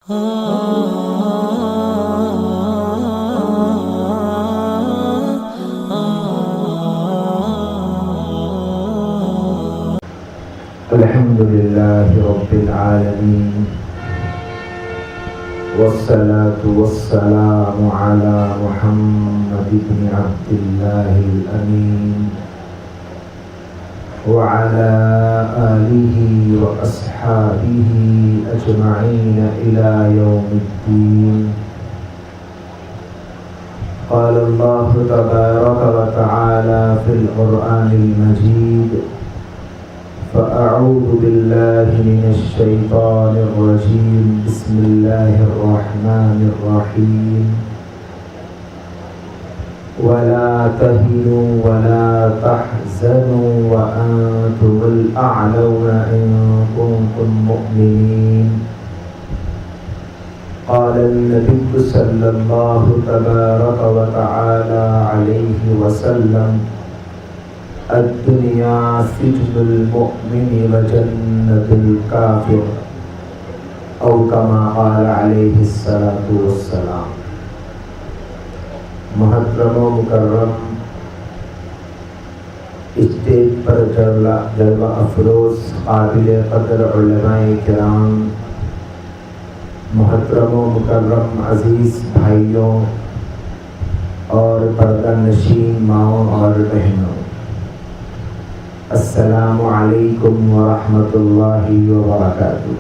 الحمد لله رب العالمين والصلاة والسلام على محمد بن عبد الله الأمين وعلى آله وأصحابه أجمعين إلى يوم الدين. قال الله تبارك وتعالى في القرآن المجيد: فأعوذ بالله من الشيطان الرجيم. بسم الله الرحمن الرحيم. ولا تهنوا ولا تحزنوا وأنتم الأعلون إن كنتم مؤمنين. قال النبي صلى الله تبارك وتعالى عليه وسلم: الدنيا سجن المؤمن وجنة الكافر، أو كما قال عليه الصلاة والسلام. محترم و مکرم اسٹیج پر جلوہ افروز قابل قدر علماء کرام، محترم و مکرم عزیز بھائیوں اور پردہ نشین ماؤں اور بہنوں، السلام علیکم ورحمۃ اللہ وبرکاتہ۔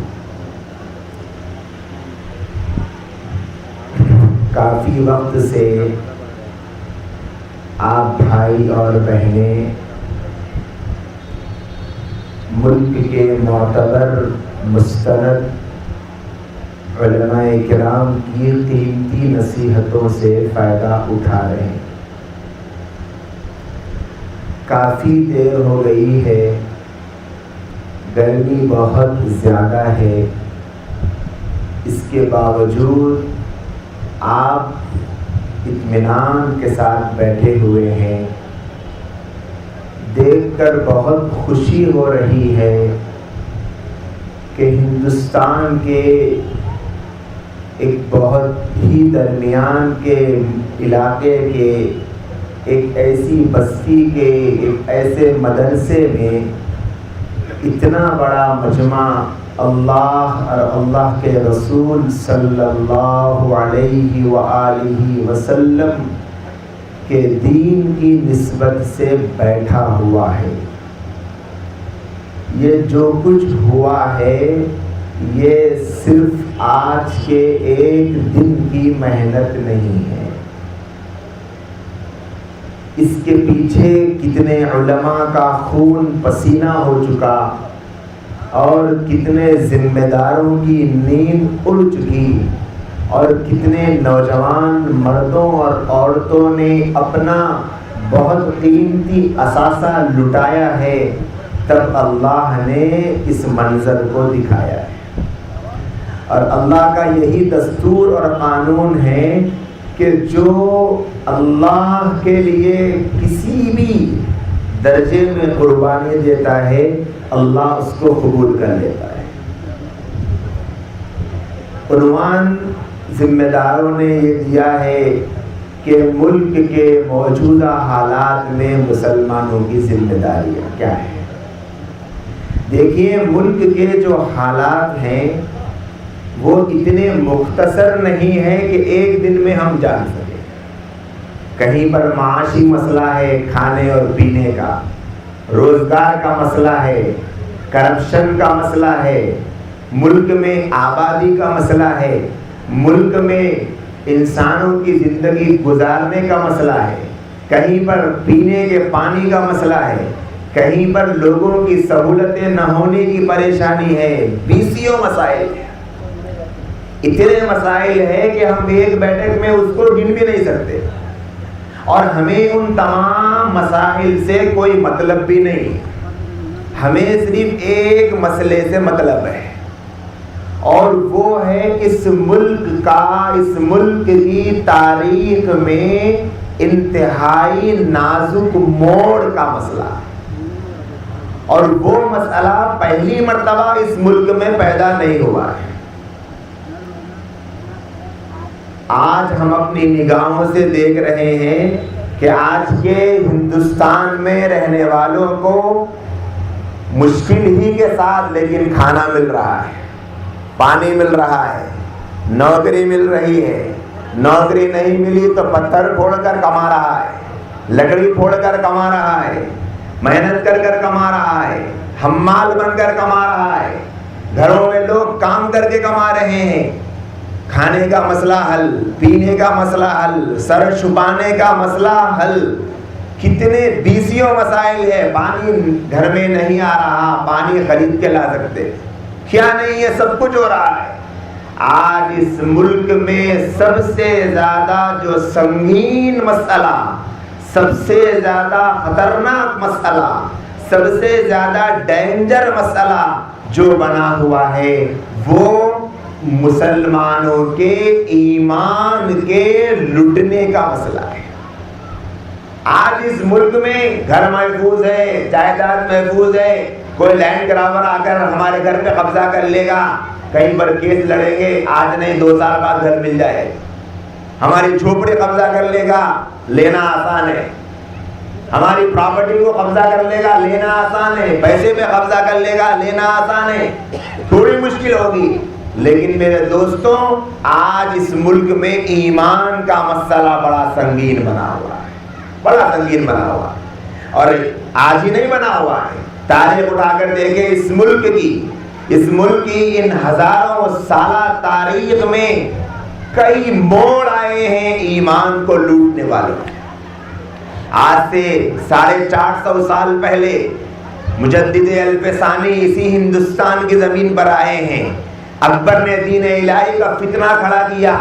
کافی وقت سے آپ بھائی اور بہنیں ملک کے معتبر مستند علماء کرام کی قیمتی نصیحتوں سے فائدہ اٹھا رہے ہیں۔ کافی دیر ہو گئی ہے، گرمی بہت زیادہ ہے، اس کے باوجود آپ اطمینان کے ساتھ بیٹھے ہوئے ہیں۔ دیکھ کر بہت خوشی ہو رہی ہے کہ ہندوستان کے ایک بہت ہی درمیان کے علاقے کے ایک ایسی بستی کے ایک ایسے مدرسے میں اتنا بڑا مجمع اللہ اور اللہ کے رسول صلی اللہ علیہ وآلہ وسلم کے دین کی نسبت سے بیٹھا ہوا ہے۔ یہ جو کچھ ہوا ہے یہ صرف آج کے ایک دن کی محنت نہیں ہے، اس کے پیچھے کتنے علماء کا خون پسینہ ہو چکا اور کتنے ذمہ داروں کی نیند اڑ چکی اور کتنے نوجوان مردوں اور عورتوں نے اپنا بہت قیمتی اثاثہ لٹایا ہے، تب اللہ نے اس منظر کو دکھایا ہے۔ اور اللہ کا یہی دستور اور قانون ہے کہ جو اللہ کے لیے کسی بھی درجے میں قربانی دیتا ہے اللہ اس کو قبول کر لیتا ہے۔ عنوان ذمہ داروں نے یہ دیا ہے کہ ملک کے موجودہ حالات میں مسلمانوں کی ذمہ داریاں کیا ہیں۔ دیکھیے، ملک کے جو حالات ہیں وہ اتنے مختصر نہیں ہیں کہ ایک دن میں ہم جان سکیں۔ کہیں پر معاشی مسئلہ ہے، کھانے اور پینے کا، روزگار کا مسئلہ ہے، کرپشن کا مسئلہ ہے، ملک میں آبادی کا مسئلہ ہے، ملک میں انسانوں کی زندگی گزارنے کا مسئلہ ہے، کہیں پر پینے کے پانی کا مسئلہ ہے، کہیں پر لوگوں کی سہولتیں نہ ہونے کی پریشانی ہے، بیسیوں مسائل ہیں۔ اتنے مسائل ہیں کہ ہم ایک بیٹھک میں اس کو گن بھی نہیں سکتے، اور ہمیں ان تمام مسائل سے کوئی مطلب بھی نہیں، ہمیں صرف ایک مسئلے سے مطلب ہے، اور وہ ہے اس ملک کی تاریخ میں انتہائی نازک موڑ کا مسئلہ، اور وہ مسئلہ پہلی مرتبہ اس ملک میں پیدا نہیں ہوا ہے۔ آج ہم اپنی نگاہوں سے دیکھ رہے ہیں کہ آج کے ہندوستان میں رہنے والوں کو مشکل ہی کے ساتھ لیکن کھانا مل رہا ہے، پانی مل رہا ہے، نوکری مل رہی ہے، نوکری نہیں ملی تو پتھر پھوڑ کر کما رہا ہے، لکڑی پھوڑ کر کما رہا ہے، محنت کر کر کما رہا ہے، حمال بن کر کما رہا ہے، گھروں میں لوگ کام کر کے کما رہے ہیں، کھانے کا مسئلہ حل، پینے کا مسئلہ حل، سر چھپانے کا مسئلہ حل، کتنے بیسیوں مسائل ہے، پانی گھر میں نہیں آ رہا، پانی خرید کے لا سکتے، کیا نہیں ہے، سب کچھ ہو رہا ہے۔ آج اس ملک میں سب سے زیادہ جو سنگین مسئلہ، سب سے زیادہ خطرناک مسئلہ، سب سے زیادہ ڈینجر مسئلہ جو بنا ہوا ہے وہ مسلمانوں کے ایمان کے لٹنے کا مسئلہ ہے۔ آج اس ملک میں گھر محفوظ ہے، جائیداد محفوظ ہے، کوئی لینڈ گراور آ کر ہمارے گھر پہ قبضہ کر لے گا، کہیں پر کیس لڑیں گے، آج نہیں 2 سال بعد گھر مل جائے، ہماری جھوپڑی قبضہ کر لے گا، لینا آسان ہے، ہماری پراپرٹی کو قبضہ کر لے گا، لینا آسان ہے، پیسے پہ قبضہ کر لے گا، لینا آسان ہے، تھوڑی مشکل ہوگی۔ لیکن میرے دوستوں، آج اس ملک میں ایمان کا مسئلہ بڑا سنگین بنا ہوا ہے، بڑا سنگین بنا ہوا ہے، اور آج ہی نہیں بنا ہوا ہے، تاریخ اٹھا کر دیکھیں اس ملک کی ان ہزاروں سالہ تاریخ میں کئی موڑ آئے ہیں ایمان کو لوٹنے والوں۔ آج سے 450 سال پہلے مجدد الف ثانی اسی ہندوستان کی زمین پر آئے ہیں، اکبر نے دین الہی کا فتنہ کھڑا کیا،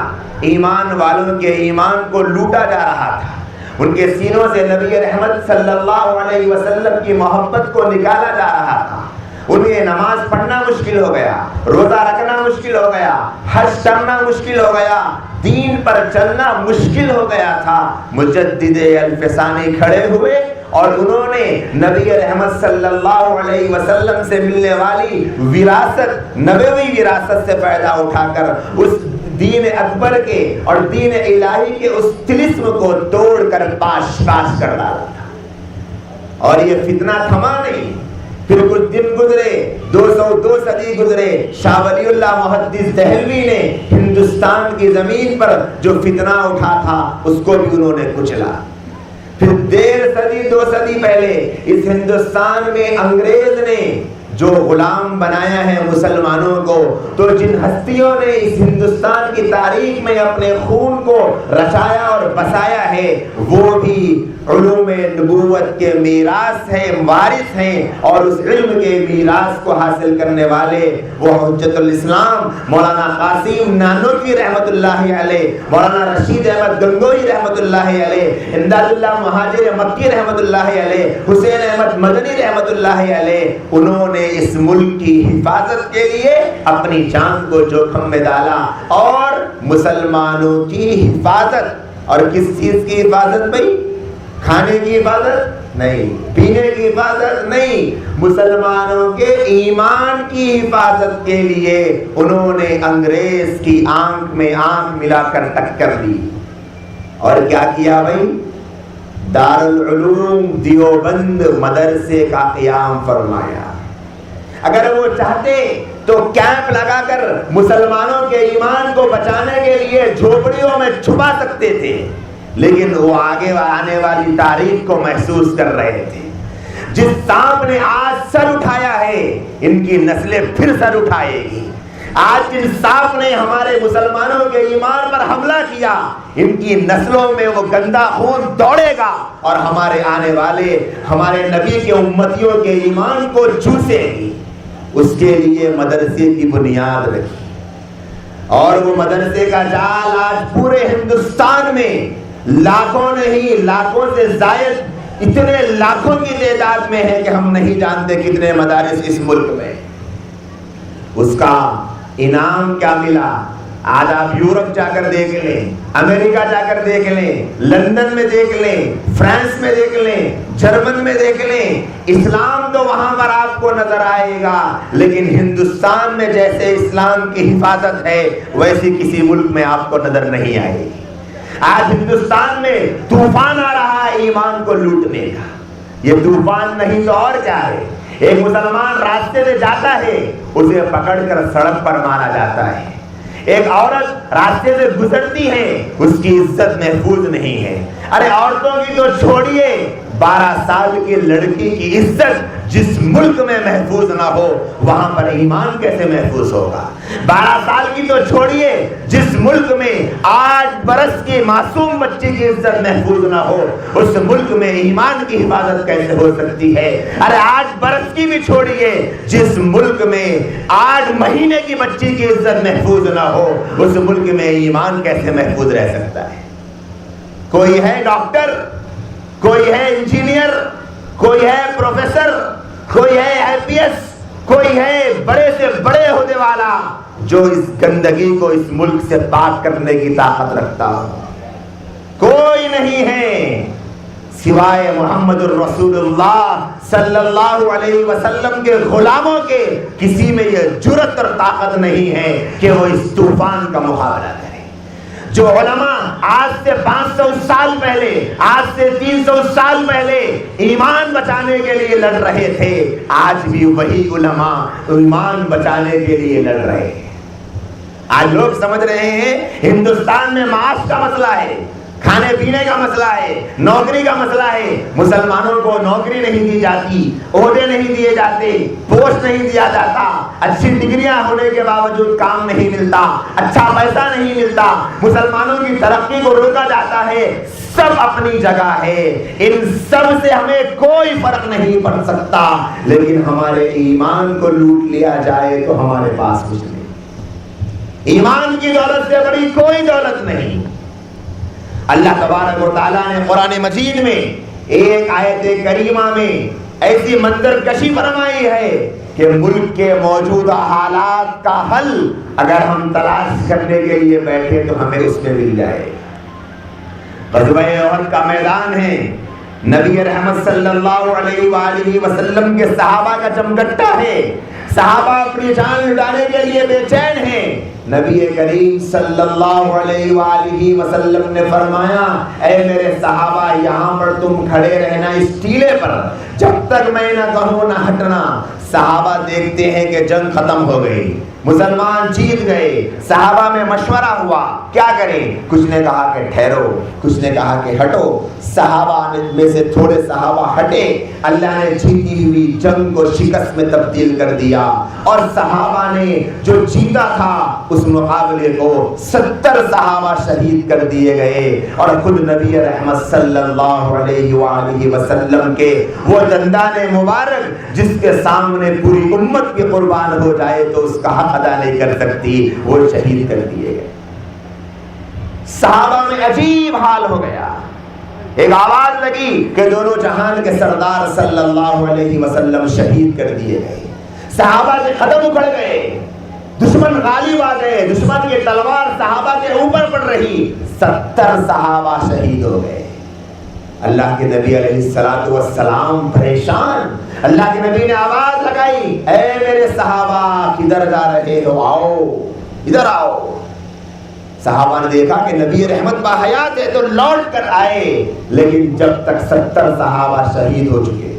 ایمان والوں کے ایمان کو لوٹا جا رہا تھا، ان کے سینوں سے نبی رحمت صلی اللہ علیہ وسلم کی محبت کو نکالا جا رہا تھا، انہیں نماز پڑھنا مشکل ہو گیا، روزہ رکھنا مشکل ہو گیا، حج کرنا مشکل ہو گیا، دین پر چلنا مشکل ہو گیا تھا۔ مجدد الف ثانی کھڑے ہوئے اور انہوں نے نبی رحمت صلی اللہ علیہ وسلم سے ملنے والی وراثت، نبوی وراثت سے فائدہ اٹھا کر اس دین اکبر کے اور دین الہی کے اس طلسم کو توڑ کر پاش پاش کر ڈالا تھا، اور یہ فتنہ تھما نہیں۔ پھر کچھ دن گزرے، 202 صدی گزرے، شاہ ولی اللہ محدث دہلوی نے ہندوستان کی زمین پر جو فتنہ اٹھا تھا اس کو بھی انہوں نے کچلا۔ پھر 1.5 صدی 2 صدی پہلے اس ہندوستان میں انگریز نے جو غلام بنایا ہے مسلمانوں کو، تو جن ہستیوں نے اس ہندوستان کی تاریخ میں اپنے خون کو رچایا اور بسایا ہے، وہ بھی علوم نبوت کے میراث ہیں، وارث ہیں، اور اس علم کے میراث کو حاصل کرنے والے وہ حجت الاسلام مولانا قاسم نانوتوی رحمت اللہ علیہ، مولانا رشید احمد گنگوئی رحمت اللہ علیہ، امداد اللہ مہاجر مکی رحمت اللہ علیہ، حسین احمد مدنی رحمت اللہ علیہ، انہوں نے اس ملک کی حفاظت کے لیے اپنی جان کو جوخم میں ڈالا، اور مسلمانوں کی حفاظت، اور کس چیز کی حفاظت بھائی؟ کھانے کی حفاظت نہیں، پینے کی حفاظت نہیں، مسلمانوں کے ایمان کی حفاظت کے لیے انہوں نے انگریز کی آنکھ میں آنکھ ملا کر ٹکر دی، اور کیا کیا بھائی؟ دارالعلوم دیوبند مدرسے کا قیام فرمایا۔ اگر وہ چاہتے تو کیمپ لگا کر مسلمانوں کے ایمان کو بچانے کے لیے جھوپڑیوں میں چھپا سکتے تھے، لیکن وہ آگے آنے والی تاریخ کو محسوس کر رہے تھے۔ جس سانپ نے آج سر اٹھایا ہے، ان کی نسلیں پھر سر اٹھائے گی۔ آج جن سانپ نے ہمارے مسلمانوں کے ایمان پر حملہ کیا، ان کی نسلوں میں وہ گندا خون دوڑے گا، اور ہمارے آنے والے ہمارے نبی کے امتیوں کے ایمان کو چوسے گی۔ اس کے لیے مدرسے کی بنیاد رکھی، اور وہ مدرسے کا جال آج پورے ہندوستان میں لاکھوں نہیں، لاکھوں سے زائد، اتنے لاکھوں کی تعداد میں ہے کہ ہم نہیں جانتے کتنے مدارس اس ملک میں۔ اس کا انعام کیا ملا؟ آج آپ یورپ جا کر دیکھ لیں، امریکہ جا کر دیکھ لیں، لندن میں دیکھ لیں، فرانس میں دیکھ لیں، جرمن میں دیکھ لیں، اسلام تو وہاں پر آپ کو نظر آئے گا، لیکن ہندوستان میں جیسے اسلام کی حفاظت ہے ویسی کسی ملک میں آپ کو نظر نہیں آئے گی۔ آج ہندوستان میں طوفان آ رہا ہے ایمان کو لوٹنے کا۔ یہ طوفان نہیں تو اور کیا ہے؟ ایک مسلمان راستے سے جاتا ہے، اسے پکڑ کر سڑک پر مارا جاتا ہے۔ ایک عورت راستے سے گزرتی ہے، اس کی عزت محفوظ نہیں ہے۔ ارے عورتوں کی تو چھوڑیے، 12 سال کی لڑکی کی عزت جس ملک میں محفوظ نہ ہو وہاں پر ایمان کیسے محفوظ ہوگا؟ 12 سال کی تو چھوڑیے، جس ملک میں 8 برس کی معصوم بچی کی عزت محفوظ نہ ہو اس ملک میں ایمان کی حفاظت کیسے ہو سکتی ہے؟ ارے 8 برس کی بھی چھوڑیے، جس ملک میں 8 مہینے کی بچی کی عزت محفوظ نہ ہو اس ملک میں ایمان کیسے محفوظ رہ سکتا ہے؟ کوئی ہے ڈاکٹر، کوئی ہے انجینئر، کوئی ہے پروفیسر، کوئی ہے IPS، کوئی ہے بڑے سے بڑے عہدے والا جو اس گندگی کو اس ملک سے پاک کرنے کی طاقت رکھتا ہو؟ کوئی نہیں ہے سوائے محمد الرسول اللہ صلی اللہ علیہ وسلم کے غلاموں کے۔ کسی میں یہ جرأت اور طاقت نہیں ہے کہ وہ اس طوفان کا مقابلہ کرے۔ جو علماء آج سے 500 سال پہلے، آج سے 300 سال پہلے ایمان بچانے کے لیے لڑ رہے تھے، آج بھی وہی علماء ایمان بچانے کے لیے لڑ رہے ہیں۔ آج لوگ سمجھ رہے ہیں ہندوستان میں معاش کا مسئلہ ہے، کھانے پینے کا مسئلہ ہے، نوکری کا مسئلہ ہے، مسلمانوں کو نوکری نہیں دی جاتی، عہدے نہیں دیے جاتے، پوسٹ نہیں دیا جاتا، اچھی ڈگریاں ہونے کے باوجود کام نہیں ملتا، اچھا پیسہ نہیں ملتا، مسلمانوں کی ترقی کو روکا جاتا ہے۔ سب اپنی جگہ ہے، ان سب سے ہمیں کوئی فرق نہیں پڑ سکتا، لیکن ہمارے ایمان کو لوٹ لیا جائے تو ہمارے پاس کچھ نہیں۔ ایمان کی دولت سے بڑی کوئی دولت نہیں۔ اللہ تبارک و تعالیٰ نے قرآن مجید میں ایک آیت کریمہ میں ایسی منظر کشی فرمائی ہے کہ ملک کے موجودہ حالات کا حل اگر ہم تلاش کرنے کے لیے بیٹھے تو ہمیں اس میں مل جائے۔ غزوہ احد کا میدان ہے، نبی رحمت صلی اللہ علیہ وآلہ وسلم کے صحابہ کا جمگٹا ہے، صحابہ اپنی جان لٹانے کے لیے بے چین ہیں۔ نبی کریم صلی اللہ علیہ وآلہ وسلم نے فرمایا، اے میرے صحابہ یہاں پر تم کھڑے رہنا اس ٹیلے پر، جب تک میں نہ کہوں نہ ہٹنا۔ صحابہ دیکھتے ہیں کہ جنگ ختم ہو گئی، مسلمان جیت گئے۔ صحابہ میں مشورہ ہوا کیا کریں، کچھ نے کہا کہ ٹھہرو، کچھ نے کہا کہ ہٹو۔ صحابہ میں سے تھوڑے صحابہ ہٹے، اللہ نے جیتی ہوئی جنگ کو شکست میں تبدیل کر دیا، اور صحابہ نے جو جیتا تھا اس مقابلے کو 70 صحابہ شہید کر دیے گئے، اور خود نبی رحمت صلی اللہ علیہ وآلہ وسلم کے وہ دندان مبارک جس کے سامنے پوری امت کی قربان ہو جائے تو اس کا حق ادا نہیں کر سکتی، وہ شہید کر دیے گئے۔ صحابہ میں عجیب حال ہو گیا، ایک آواز لگی کہ دونوں جہان کے سردار صلی اللہ علیہ وسلم شہید کر دیے گئے۔ صحابہ کے قدم اکھڑ گئے، دشمن غالب آ گئے، دشمن کی تلوار صحابہ کے اوپر پڑ رہی، 70 صحابہ شہید ہو گئے۔ اللہ کے نبی علیہ السلام پریشان، اللہ کے نبی نے آواز لگائی، اے میرے صحابہ کدھر جا رہے ہو، آؤ ادھر آؤ۔ صحابہ نے دیکھا کہ نبی رحمت باحیات ہے تو لوٹ کر آئے، لیکن جب تک 70 صحابہ شہید ہو چکے تھے۔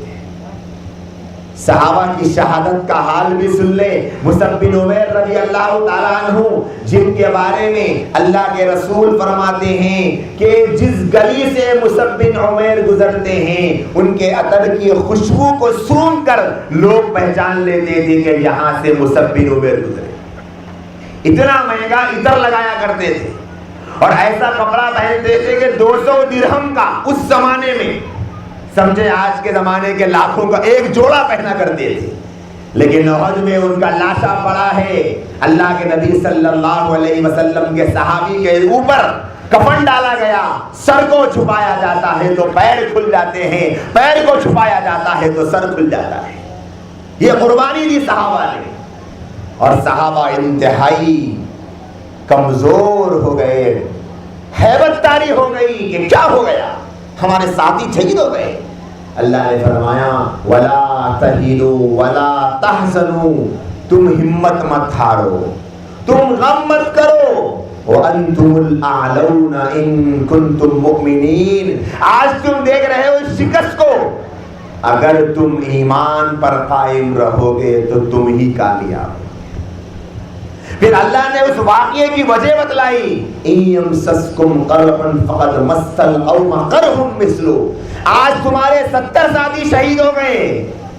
صحابہ کی شہادت کا حال بھی سن لے۔ مصعب بن عمیر رضی اللہ تعالیٰ عنہ، جن کے بارے میں اللہ کے رسول فرماتے ہیں کہ جس گلی سے مصعب بن عمیر گزرتے ہیں ان کے عطر کی خوشبو کو سونگھ کر لوگ پہچان لیتے تھے کہ یہاں سے مصعب بن عمیر گزرے۔ اتنا مہنگا عطر لگایا کرتے تھے، اور ایسا کپڑا پہنتے تھے کہ 200 درہم کا اس زمانے میں، سمجھے آج کے زمانے کے لاکھوں کا ایک جوڑا پہنا کرتے تھے۔ لیکن احد میں ان کا لاشا پڑا ہے، اللہ کے نبی صلی اللہ علیہ وسلم کے صحابی کے اوپر کفن ڈالا گیا، سر کو چھپایا جاتا ہے تو پیر کھل جاتے ہیں، پیر کو چھپایا جاتا ہے تو سر کھل جاتا ہے۔ یہ قربانی دی صحابہ نے، اور صحابہ انتہائی کمزور ہو گئے، ہیبت طاری ہو گئی کہ کیا ہو گیا، ہمارے ساتھی شہید ہو گئے۔ اللہ نے فرمایا وَلَا تَهِنُوا وَلَا تَحْزَنُوا، تم ہمت مت ہارو، تم غم مت کرو، وَأَنْتُمُ الْأَعْلَوْنَ إِن كُنتُم مُؤْمِنِينَ۔ آج تم دیکھ رہے ہو اس شکست کو، اگر تم ایمان پر قائم رہو گے تو تم ہی کامیاب۔ پھر اللہ نے اس واقعے کی وجہ بتلائی، إِن يَمْسَسْكُمْ قَرْحٌ فَقَدْ مَسَّ الْقَوْمَ قَرْحٌ مِثْلُهُ۔ آج تمہارے 70 ساتھی شہید ہو گئے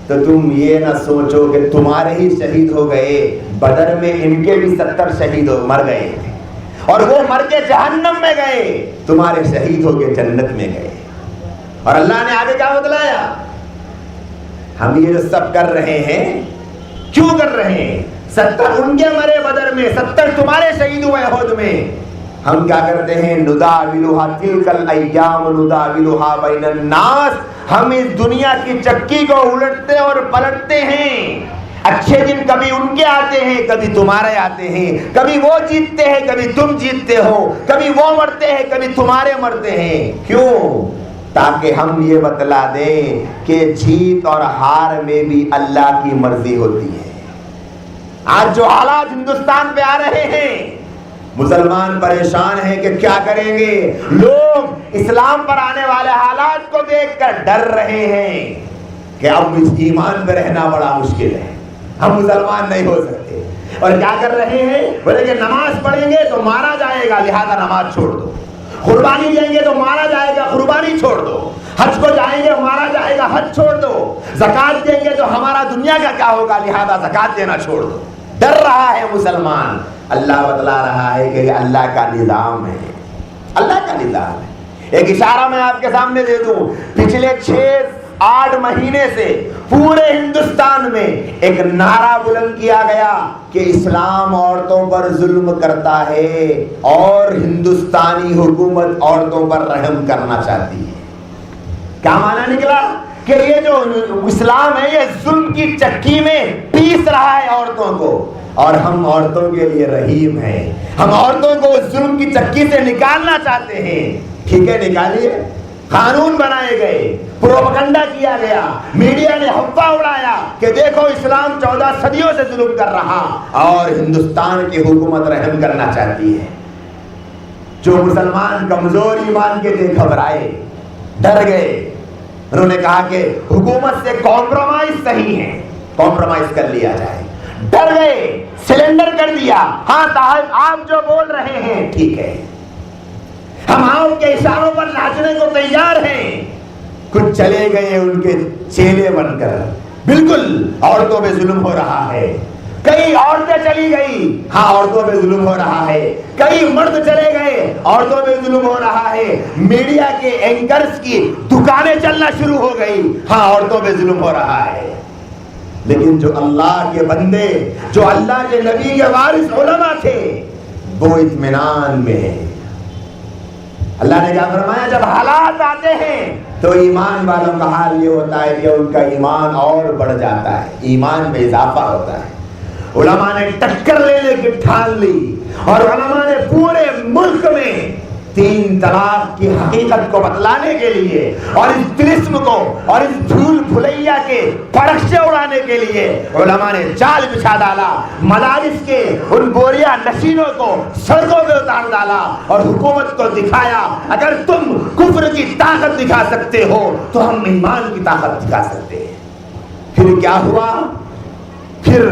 تو تم یہ نہ سوچو کہ تمہارے ہی شہید ہو گئے، بدر میں ان کے بھی 70 شہید مر گئے تھے اور وہ مر کے جہنم میں گئے، تمہارے شہید ہو کے جنت میں گئے۔ اور اللہ نے آگے کیا بتلایا، ہم یہ جو سب کر رہے ہیں کیوں کر رہے ہیں؟ 70 ان کے مرے بدر میں، 70 تمہارے شہید ہوئے احد میں۔ ہم کیا کرتے ہیں، نداولھا تلک الایام نداولھا بین الناس، ہم اس دنیا کی چکی کو الٹتے اور پلٹتے ہیں۔ اچھے دن کبھی ان کے آتے ہیں، کبھی تمہارے آتے ہیں، کبھی وہ جیتتے ہیں، کبھی تم جیتتے ہو، کبھی وہ مرتے ہیں، کبھی تمہارے مرتے ہیں۔ کیوں؟ تاکہ ہم یہ بتلا دیں کہ جیت اور ہار میں بھی اللہ کی مرضی ہوتی ہے۔ آج جو حالات ہندوستان پہ آ رہے ہیں، مسلمان پریشان ہیں کہ کیا کریں گے، لوگ اسلام پر آنے والے حالات کو دیکھ کر ڈر رہے ہیں کہ اب اس ایمان پہ رہنا بڑا مشکل ہے، ہم مسلمان نہیں ہو سکتے۔ اور کیا کر رہے ہیں، بولے کہ نماز پڑھیں گے تو مارا جائے گا، لہذا نماز چھوڑ دو، قربانی دیں گے تو مارا جائے گا، قربانی چھوڑ دو، حج کو جائیں گے مارا جائے گا، حج چھوڑ دو، زکوٰۃ دیں گے تو ہمارا دنیا کا کیا ہوگا، لہذا زکوٰۃ دینا چھوڑ دو۔ ڈر رہا ہے مسلمان۔ اللہ بتلا رہا ہے کہ یہ اللہ کا نظام ہے، اللہ کا نظام ہے۔ ایک اشارہ میں آپ کے سامنے دے دوں، پچھلے 6-8 مہینے سے پورے ہندوستان میں ایک نعرہ بلند کیا گیا کہ اسلام عورتوں پر ظلم کرتا ہے اور ہندوستانی حکومت عورتوں پر رحم کرنا چاہتی ہے۔ کیا معنی نکلا کہ یہ جو اسلام ہے یہ ظلم کی چکی میں پیس رہا ہے عورتوں کو، اور ہم عورتوں کے لیے رحیم ہیں، ہم عورتوں کو اس ظلم کی چکی سے نکالنا چاہتے ہیں۔ ٹھیک ہے، نکالیے، قانون بنائے گئے، پروپیگنڈا کیا گیا، میڈیا نے ہوا اڑایا کہ دیکھو اسلام 14 صدیوں سے ظلم کر رہا اور ہندوستان کی حکومت رحم کرنا چاہتی ہے۔ جو مسلمان کمزور ایمان کے تھے گھبرائے، ڈر گئے، انہوں نے کہا کہ حکومت سے کمپرومائز صحیح ہے، کمپرومائز کر لیا جائے، ڈر گئے، سلنڈر کر دیا، ہاں صاحب آپ جو بول رہے ہیں ٹھیک ہے، ہم آپ کے اشاروں پر ناچنے کو تیار ہیں۔ کچھ چلے گئے ان کے چیلے بن کر، بالکل عورتوں پہ ظلم ہو رہا ہے، کئی عورتیں چلی گئی، ہاں عورتوں پہ ظلم ہو رہا ہے، کئی مرد چلے گئے، عورتوں پہ ظلم ہو رہا ہے، میڈیا کے اینکرز کی دکانیں چلنا شروع ہو گئی، ہاں عورتوں پہ ظلم ہو رہا ہے۔ لیکن جو اللہ کے بندے، جو اللہ کے نبی کے وارث علماء تھے، وہ اطمینان میں ہیں۔ اللہ نے کیا فرمایا، جب حالات آتے ہیں تو ایمان والوں کا حال یہ ہوتا ہے کہ ان کا ایمان اور بڑھ جاتا ہے، ایمان میں اضافہ ہوتا ہے۔ علماء نے ٹکر لینے کی ٹھان لی اور علماء نے پورے ملک میں 3 طلاق کی حقیقت کو بتلانے کے لیے اور اس طلسم کو اور اس دھول بھلیا کے پرخشے اڑانے کے لیے علماء نے جال بچھا ڈالا، مدارس کے ان بوریا نشینوں کو سڑکوں پہ اتار ڈالا اور حکومت کو دکھایا اگر تم کفر کی طاقت دکھا سکتے ہو تو ہم ایمان کی طاقت دکھا سکتے ہیں۔ پھر کیا ہوا، پھر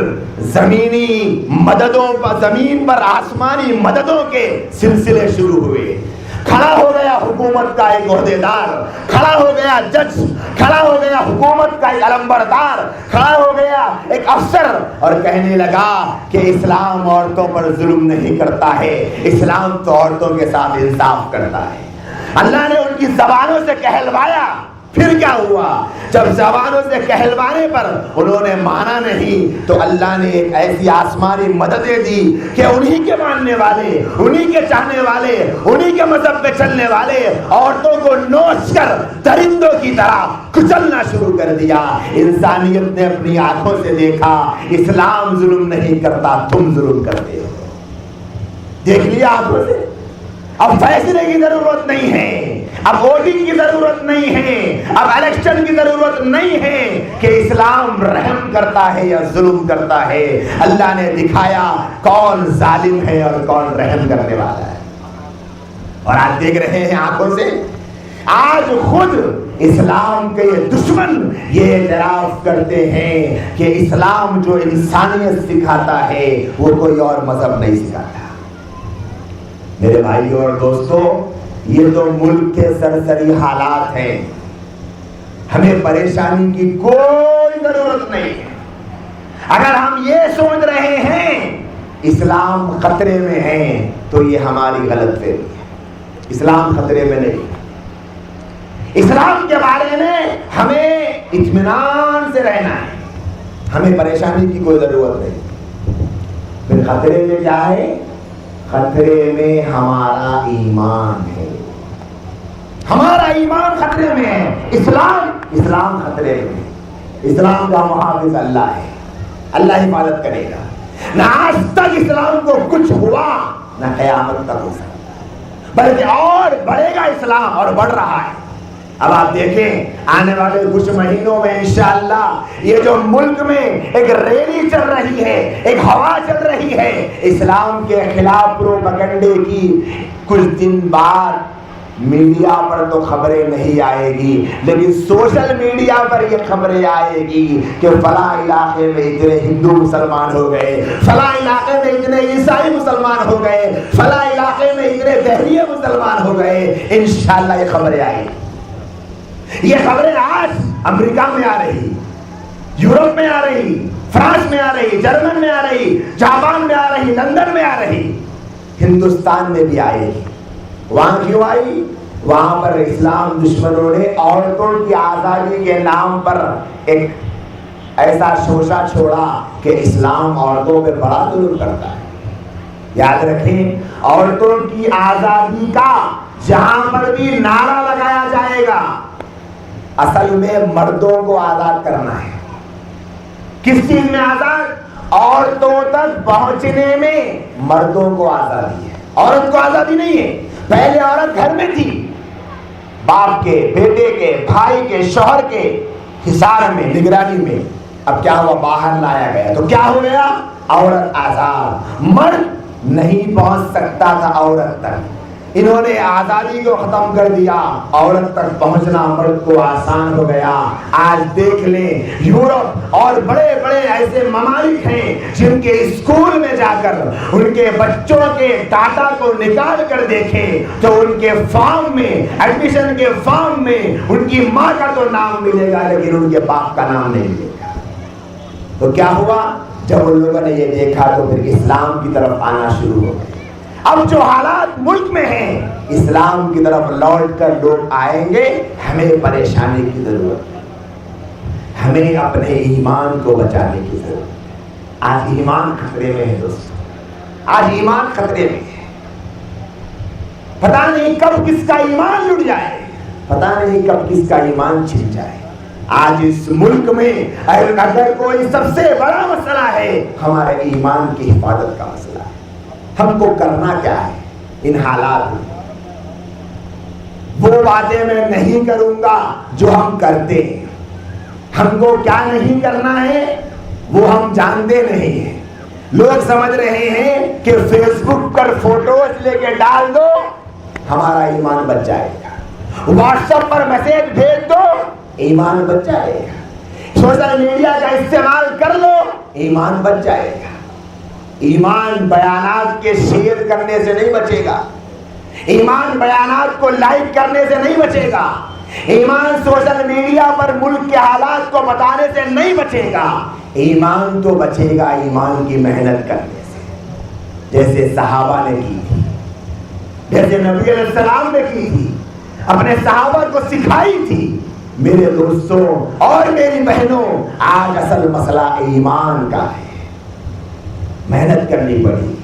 زمینی مددوں پر، زمین پر آسمانی مددوں کے سلسلے شروع ہوئے۔ کھڑا ہو گیا حکومت کا ایک عہدیدار، کھڑا ہو گیا جج، کھڑا ہو گیا حکومت کا ایک علمبردار، کھڑا ہو گیا ایک افسر اور کہنے لگا کہ اسلام عورتوں پر ظلم نہیں کرتا ہے، اسلام تو عورتوں کے ساتھ انصاف کرتا ہے۔ اللہ نے ان کی زبانوں سے کہلوایا۔ پھر کیا ہوا، جب زبانوں سے کہلوانے پر انہوں نے مانا نہیں تو اللہ نے ایک ایسی آسمانی مددیں دی کہ انہی کے ماننے والے، انہی کے چاہنے والے، انہی کے مذہب پہ چلنے والے عورتوں کو نوچ کر درندوں کی طرح کچلنا شروع کر دیا۔ انسانیت نے اپنی آنکھوں سے دیکھا اسلام ظلم نہیں کرتا، تم ظلم کرتے ہو۔ دیکھ لیا آنکھوں سے. اب فیصلے کی ضرورت نہیں ہے، اب ووٹنگ کی ضرورت نہیں ہے، اب الیکشن کی ضرورت نہیں ہے کہ اسلام رحم کرتا ہے یا ظلم کرتا ہے. اللہ نے دکھایا کون ظالم ہے اور کون رحم کرنے والا ہے. اور آج دیکھ رہے ہیں آنکھوں سے، آج خود اسلام کے دشمن یہ اعتراف کرتے ہیں کہ اسلام جو انسانیت سکھاتا ہے وہ کوئی اور مذہب نہیں سکھاتا. میرے بھائیوں اور دوستوں، یہ تو ملک کے سرسری حالات ہیں، ہمیں پریشانی کی کوئی ضرورت نہیں ہے. اگر ہم یہ سوچ رہے ہیں اسلام خطرے میں ہے تو یہ ہماری غلط فہمی ہے. اسلام خطرے میں نہیں. اسلام کے بارے میں ہمیں اطمینان سے رہنا ہے، ہمیں پریشانی کی کوئی ضرورت نہیں. پھر خطرے میں کیا ہے؟ خطرے میں ہمارا ایمان ہے. ہمارا ایمان خطرے میں ہے. اسلام خطرے میں ہے. اسلام کا محافظ اللہ ہے، اللہ حفاظت کرے گا. نہ آج تک اسلام کو کچھ ہوا، نہ قیامت تک ہو سکتا، بلکہ اور بڑھے گا اسلام، اور بڑھ رہا ہے. اب آپ دیکھیں آنے والے کچھ مہینوں میں انشاءاللہ یہ جو ملک میں ایک ریلی چل رہی ہے، ایک ہوا چل رہی ہے اسلام کے خلاف پروپیگنڈے کی، کچھ دن بعد میڈیا پر تو خبریں نہیں آئے گی، لیکن سوشل میڈیا پر یہ خبریں آئے گی کہ فلاں علاقے میں اتنے ہندو مسلمان ہو گئے، فلاں علاقے میں اتنے عیسائی مسلمان ہو گئے، فلاں علاقے میں اتنے بحریے مسلمان ہو گئے. انشاءاللہ یہ خبریں آئیں گی. یہ خبریں آج امریکہ میں آ رہی، یورپ میں آ رہی، فرانس میں آ رہی، جرمن میں آ رہی، جاپان میں آ رہی، لندن میں آ رہی، ہندوستان میں بھی آئے گی. وہاں کیوں آئی؟ وہاں پر اسلام دشمنوں نے عورتوں کی آزادی کے نام پر ایک ایسا شوشہ چھوڑا کہ اسلام عورتوں پہ بڑا ظلم کرتا ہے. یاد رکھیں، عورتوں کی آزادی کا جہاں پر بھی نعرہ لگایا جائے گا، اصل میں مردوں کو آزاد کرنا ہے. کس چیز میں آزاد؟ عورتوں تک پہنچنے میں مردوں کو آزادی ہے، عورت کو آزادی نہیں ہے. پہلے عورت گھر میں تھی، باپ کے، بیٹے کے، بھائی کے، شوہر کے حصار میں، نگرانی میں. اب کیا ہوا؟ باہر لایا گیا تو کیا ہو گیا؟ عورت آزاد. مرد نہیں پہنچ سکتا تھا عورت تک، انہوں نے آزادی کو ختم کر دیا، عورت تک پہنچنا مرد کو آسان ہو گیا. آج دیکھ لیں یورپ اور بڑے بڑے ایسے ممالک ہیں جن کے اسکول میں جا کر ان کے بچوں کے ڈاٹا کو نکال کر دیکھیں تو ان کے فارم میں، ایڈمیشن کے فارم میں ان کی ماں کا تو نام ملے گا لیکن ان کے باپ کا نام نہیں ملے گا. تو کیا ہوا؟ جب ان لوگوں نے یہ دیکھا تو پھر اسلام کی طرف آنا شروع ہو گئے. اب جو حالات ملک میں ہیں اسلام کی طرف لوٹ کر لوگ آئیں گے. ہمیں پریشانی کی ضرورت ہے، ہمیں اپنے ایمان کو بچانے کی ضرورت ہے. آج ایمان خطرے میں ہے دوستو، آج ایمان خطرے میں ہے. پتہ نہیں کب کس کا ایمان لٹ جائے، پتہ نہیں کب کس کا ایمان چھن جائے. آج اس ملک میں اگر کوئی سب سے بڑا مسئلہ ہے ہمارے ایمان کی حفاظت کا مسئلہ ہے. ہم کو کرنا کیا ہے ان حالات میں؟ وہ باتیں میں نہیں کروں گا جو ہم کرتے ہیں. ہم کو کیا نہیں کرنا ہے وہ ہم جانتے نہیں ہیں. لوگ سمجھ رہے ہیں کہ فیس بک پر فوٹوز لے کے ڈال دو ہمارا ایمان بچ جائے گا، واٹس ایپ پر میسج بھیج دو ایمان بچ جائے گا، سوشل میڈیا کا استعمال کر لو ایمان بچ جائے گا. ایمان بیانات کے شیئر کرنے سے نہیں بچے گا، ایمان بیانات کو لائک کرنے سے نہیں بچے گا، ایمان سوشل میڈیا پر ملک کے حالات کو بتانے سے نہیں بچے گا. ایمان تو بچے گا ایمان کی محنت کرنے سے، جیسے صحابہ نے کی تھی، جیسے نبی علیہ السلام نے کی تھی، اپنے صحابہ کو سکھائی تھی. میرے دوستوں اور میری بہنوں، آج اصل مسئلہ ایمان کا ہے، محنت کرنی پڑی.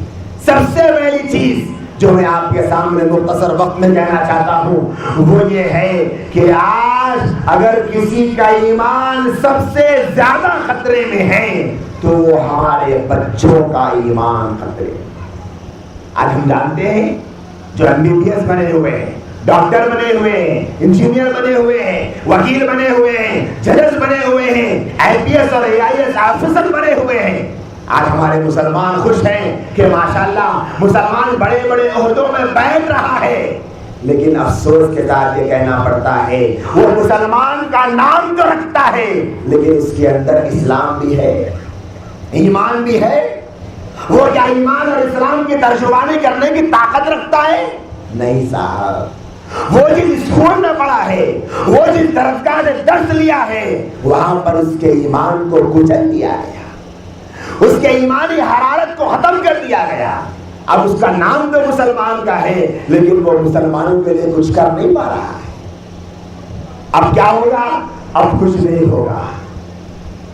سب سے پہلی چیز جو میں آپ کے سامنے مختصر وقت میں کہنا چاہتا ہوں وہ یہ ہے کہ آج اگر کسی کا ایمان سب سے زیادہ خطرے میں ہے تو وہ ہمارے بچوں کا ایمان خطرے میں. آج ہم جانتے ہیں جو MBBS بنے ہوئے ہیں، ڈاکٹر بنے ہوئے ہیں، انجینئر بنے ہوئے ہیں، وکیل بنے ہوئے ہیں، ججز بنے ہوئے ہیں، IPS اور AIS آفیسر بنے ہوئے ہیں، آج ہمارے مسلمان خوش ہیں کہ ماشاءاللہ مسلمان بڑے بڑے عہدوں میں بیٹھ رہا ہے، لیکن افسوس کے ساتھ یہ کہنا پڑتا ہے وہ مسلمان کا نام تو رکھتا ہے لیکن اس کے اندر اسلام بھی ہے، ایمان بھی ہے۔ وہ کیا ایمان اور اسلام کی ترجمانی کرنے کی طاقت رکھتا ہے؟ نہیں صاحب، وہ جس اسکول میں پڑھا ہے، وہ جس درسگاہ سے درس لیا ہے، وہاں پر اس کے ایمان کو کچل دیا گیا، اس کے ایمانی حرارت کو ختم کر دیا گیا۔ اب اس کا نام تو مسلمان کا ہے لیکن وہ مسلمانوں کے لیے کچھ کر نہیں پا رہا ہے۔ اب کیا ہوگا؟ اب کچھ نہیں ہوگا،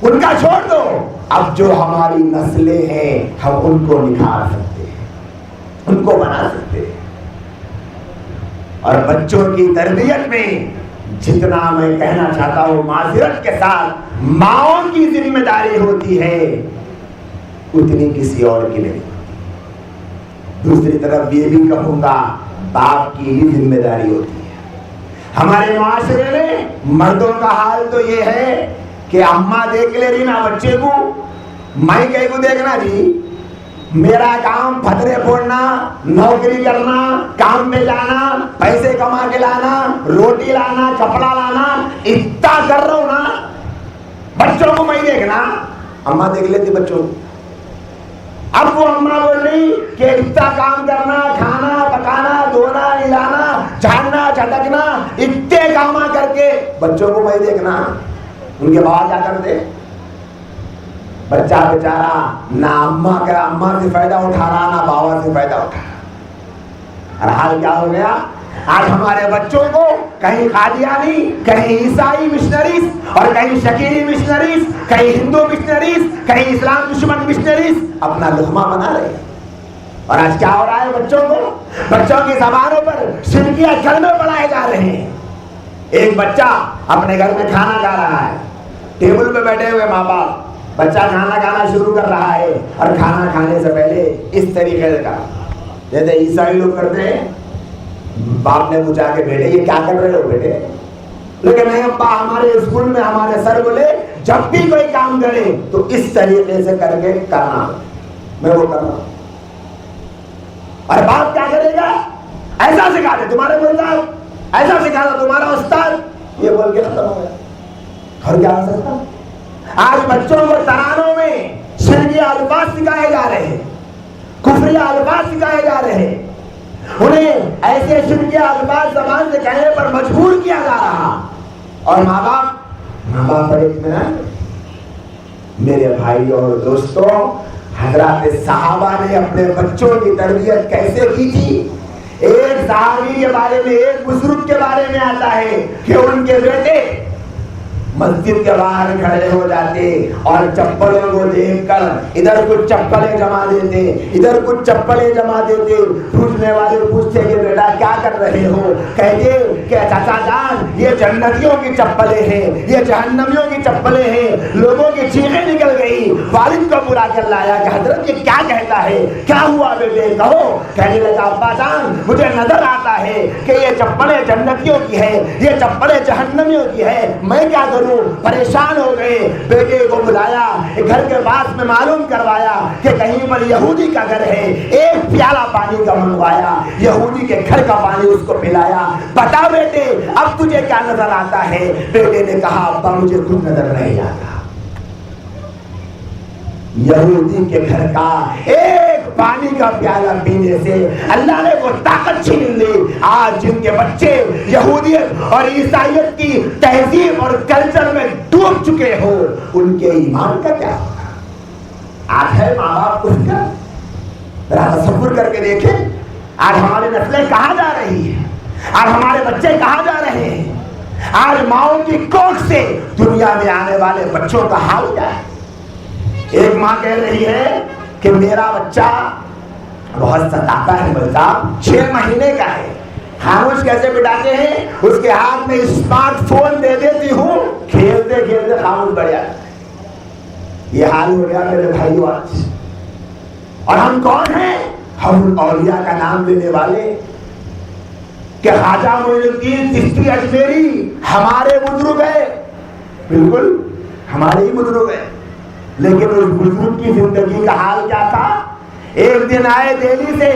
ان کا چھوڑ دو، اب جو ہماری نسلیں ہیں ہم ان کو نکھار سکتے ہیں، ان کو بنا سکتے ہیں۔ اور بچوں کی تربیت میں جتنا میں کہنا چاہتا ہوں معذرت کے ساتھ ماؤں کی ذمہ داری ہوتی ہے اتنی کسی اور کی نہیں۔ دوسری طرف یہ بھی کہوں گا باپ کی بھی ذمہ داری ہوتی ہے۔ ہمارے معاشرے میں مردوں کا حال تو یہ ہے کہ اماں دیکھ لے رہی نا بچے کو، میں کہیں کو دیکھنا جی، میرا کام پھترے پھوڑنا، نوکری کرنا، کام میں جانا، پیسے کما کے لانا، روٹی لانا، کپڑا لانا، اتنا کر رہا ہوں نا، بچوں کو میں دیکھنا۔ اماں دیکھ لیتی بچوں کو، اب وہ اماں بول رہی کہ اتنا کام کرنا، کھانا پکانا، دھونا نلانا، جھاڑنا جھٹکنا، اتنے کام کر کے بچوں کو میں دیکھنا۔ ان کے بعد کیا کرتے؟ بچہ بیچارہ نہ اماں سے فائدہ اٹھا رہا نہ بابا سے فائدہ اٹھا رہا۔ اور حال کیا ہو گیا؟ آج ہمارے بچوں کو کہیں قادیانی، کہیں عیسائی مشنریز، اور کہیں شکیری مشنریز، کہیں ہندو مشنریز، کہیں اسلام دشمن مشنریز اپنا لقمہ بنا رہے ہیں۔ اور آج کیا ہو رہا ہے؟ بچوں کی زبانوں پر شرکیہ کلمے پڑھائے جا رہے ہیں۔ ایک بچہ اپنے گھر میں کھانا کھا رہا ہے، ٹیبل پہ بیٹھے ہوئے ماں باپ، بچہ کھانا کھانا شروع کر رہا ہے اور کھانا کھانے سے پہلے اس طریقے سے کہا جیسے عیسائی لوگ کرتے ہیں۔ باپ نے پوچھا کہ بیٹے یہ کیا کر رہے ہو بیٹے؟ لیکن نہیں ابا، ہمارے اسکول میں ہمارے سر بولے جب بھی کوئی کام کرے تو اس طریقے سے کر کے کرنا، میں وہ کر رہا ہوں۔ اور باپ کیا کرے گا؟ ایسا سکھا دے تمہارے بول صاحب، ایسا سکھا دے تمہارا استاد، یہ بول کے ختم ہو گیا۔ اور کیا ہو سکتا؟ آج بچوں کو ترانوں میں شرعی الفاظ سکھائے جا رہے ہیں، کفری الفاظ سکھائے جا رہے ہیں، انہیں ایسے شرعی الفاظ زبان سے کہنے پر مجبور کیا جا رہا۔ اور ماں باپ پر اطمینان۔ میرے بھائی اور دوستوں، حضرات صحابہ نے اپنے بچوں کی تربیت کیسے کی تھی؟ ایک صحابی کے بارے میں، ایک بزرگ کے بارے میں آتا ہے کہ ان کے بیٹے مسجد کے باہر کھڑے ہو جاتے اور چپلوں کو دیکھ کر ادھر کچھ چپلیں جما دیتے، ادھر کچھ چپلیں جما دیتے۔ پوچھنے والے پوچھتے کہ بیٹا کیا کر رہے ہو؟ کہتے کہ چچا جان یہ جنتیوں کی چپلیں ہیں، یہ جہنمیوں کی چپلیں ہیں۔ لوگوں کی چیخیں نکل گئی، والد کو بلا کر لایا کہ حضرت یہ کیا کہتا ہے؟ کیا ہوا بیٹے کہو؟ کہنے لگا ابا جان مجھے نظر آتا ہے کہ یہ چپلیں جنتیوں کی ہے، یہ چپلیں جہنمیوں کی ہے، میں کیا کروں؟ پریشان ہو گئے، بیٹے کو بلایا، گھر کے پاس میں معلوم کروایا کہ کہیں پر یہودی کا گھر ہے، ایک پیالہ پانی کا منگوایا، یہودی کے گھر کا پانی اس کو پلایا۔ بتا بیٹے اب تجھے کیا نظر آتا ہے؟ بیٹے نے کہا ابا مجھے کچھ نظر نہیں آتا۔ یہودی کے گھر کا ایک پانی کا پیالہ پینے سے اللہ نے وہ طاقت چھین لی۔ آج جن کے بچے یہودیت اور عیسائیت کی تہذیب اور کلچر میں ڈوب چکے ہو، ان کے ایمان کا کیا ہوگا؟ آج ہے ماں باپ کو فکر؟ ذرا تصور کر کے دیکھیں آج ہماری نسلیں کہاں جا رہی ہیں، آج ہمارے بچے کہاں جا رہے ہیں، آج ماؤں کی کوکھ سے دنیا میں آنے والے بچوں کا حال کیا ہے؟ ایک ماں کہہ رہی ہے کہ میرا بچہ بہت ستاتا ہے بھائی صاحب، 6 مہینے کا ہے، خاموش کیسے بٹاتے ہیں؟ اس کے ہاتھ میں اسمارٹ فون دے دیتی ہوں، کھیلتے کھیلتے خاموش بڑھ جاتا ہے۔ یہ حال ہو گیا میرے بھائیو آج۔ اور ہم کون ہیں؟ ہم اولیاء کا نام لینے والے کہ خواجہ معین الدین چشتی اجمیری ہمارے بزرگ ہیں، بالکل ہمارے ہی بزرگ ہیں، لیکن اس بزرگ کی زندگی کا حال کیا تھا؟ ایک دن آئے دہلی سے،